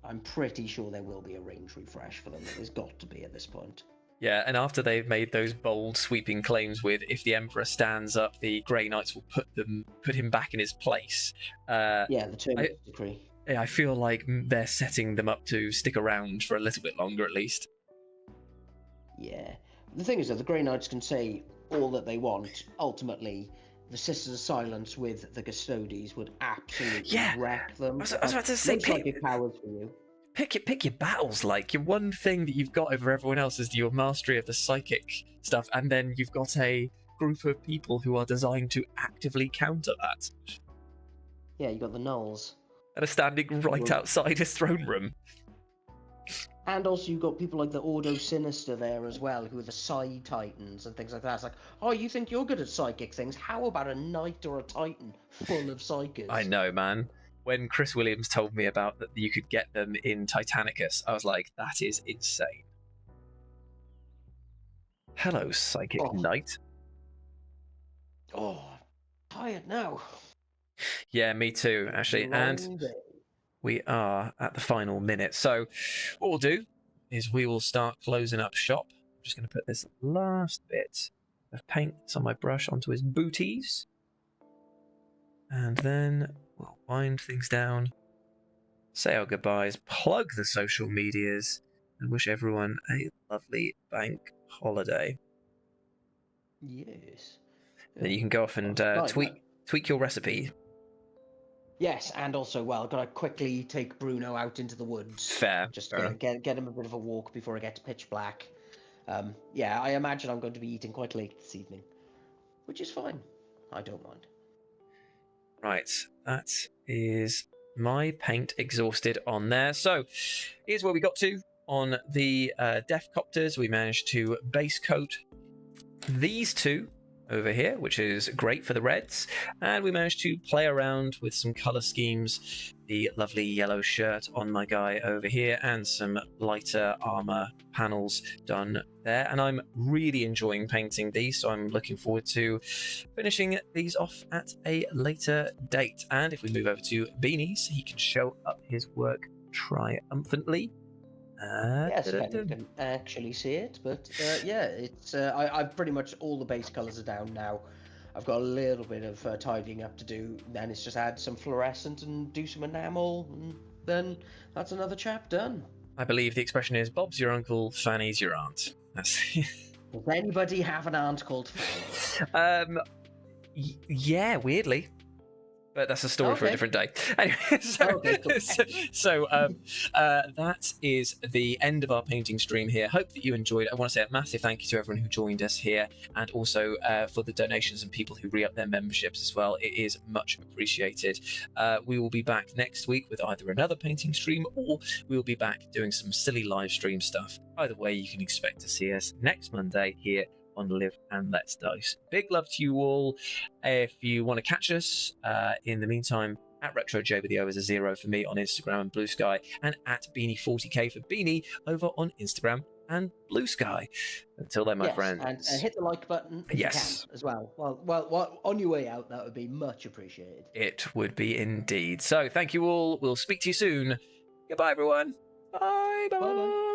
I'm pretty sure there will be a range refresh for them. There's got to be at this point. Yeah, and after they've made those bold, sweeping claims with if the Emperor stands up, the Grey Knights will put him back in his place. Yeah, the Terminus Decree. I feel like they're setting them up to stick around for a little bit longer, at least. Yeah. The thing is that the Grey Knights can say all that they want. Ultimately, the Sisters of Silence with the Custodes would absolutely wreck them. I was about to say, psychic powers for you. Pick your battles. Like, your one thing that you've got over everyone else is your mastery of the psychic stuff, and then you've got a group of people who are designed to actively counter that. Yeah, you got the Nulls. And are standing right outside his throne room. And also you've got people like the Ordo Sinister there as well, who are the Psi Titans and things like that. It's like, oh, you think you're good at psychic things? How about a Knight or a Titan full of psychics? I know, man. When Chris Williams told me about that you could get them in Titanicus, I was like, that is insane. Hello, Psychic Knight. Oh, tired now. Yeah, me too, actually. And we are at the final minute. So what we'll do is we will start closing up shop. I'm just going to put this last bit of paint on my brush onto his booties. And then we'll wind things down, say our goodbyes, plug the social medias, and wish everyone a lovely bank holiday. Yes. Then you can go off and tweak your recipe. Yes, and also, well, I've got to quickly take Bruno out into the woods. Fair. Just get him a bit of a walk before I get to pitch black. Yeah, I imagine I'm going to be eating quite late this evening, which is fine. I don't mind. Right, that is my paint exhausted on there. So here's where we got to on the Death Copters. We managed to base coat these two over here, which is great for the reds, and we managed to play around with some color schemes. The lovely yellow shirt on my guy over here, and some lighter armor panels done there, and I'm really enjoying painting these, so I'm looking forward to finishing these off at a later date. And if we move over to Beanies, he can show up his work triumphantly. Yes, you can actually see it, but yeah, it's I've pretty much all the base colours are down now. I've got a little bit of tidying up to do, then it's just add some fluorescent and do some enamel, and then that's another chap done. I believe the expression is Bob's your uncle, Fanny's your aunt. That's Does anybody have an aunt called Fanny? Yeah, weirdly. But that's a story for a different day. Anyway, that is the end of our painting stream here. Hope that you enjoyed. I want to say a massive thank you to everyone who joined us here, and also for the donations and people who re-up their memberships as well. It is much appreciated. We will be back next week with either another painting stream, or we will be back doing some silly live stream stuff. Either way, you can expect to see us next Monday here on Live and Let's Dice. Big love to you all. If you want to catch us in the meantime, at RetroJ with the O as a 0 for me on Instagram and Blue Sky, and at Beanie40k for Beanie over on Instagram and Blue Sky. Until then, my friends. And hit the like button if you can as well. Well, on your way out, that would be much appreciated. It would be indeed. So thank you all. We'll speak to you soon. Goodbye, everyone. Bye. Bye.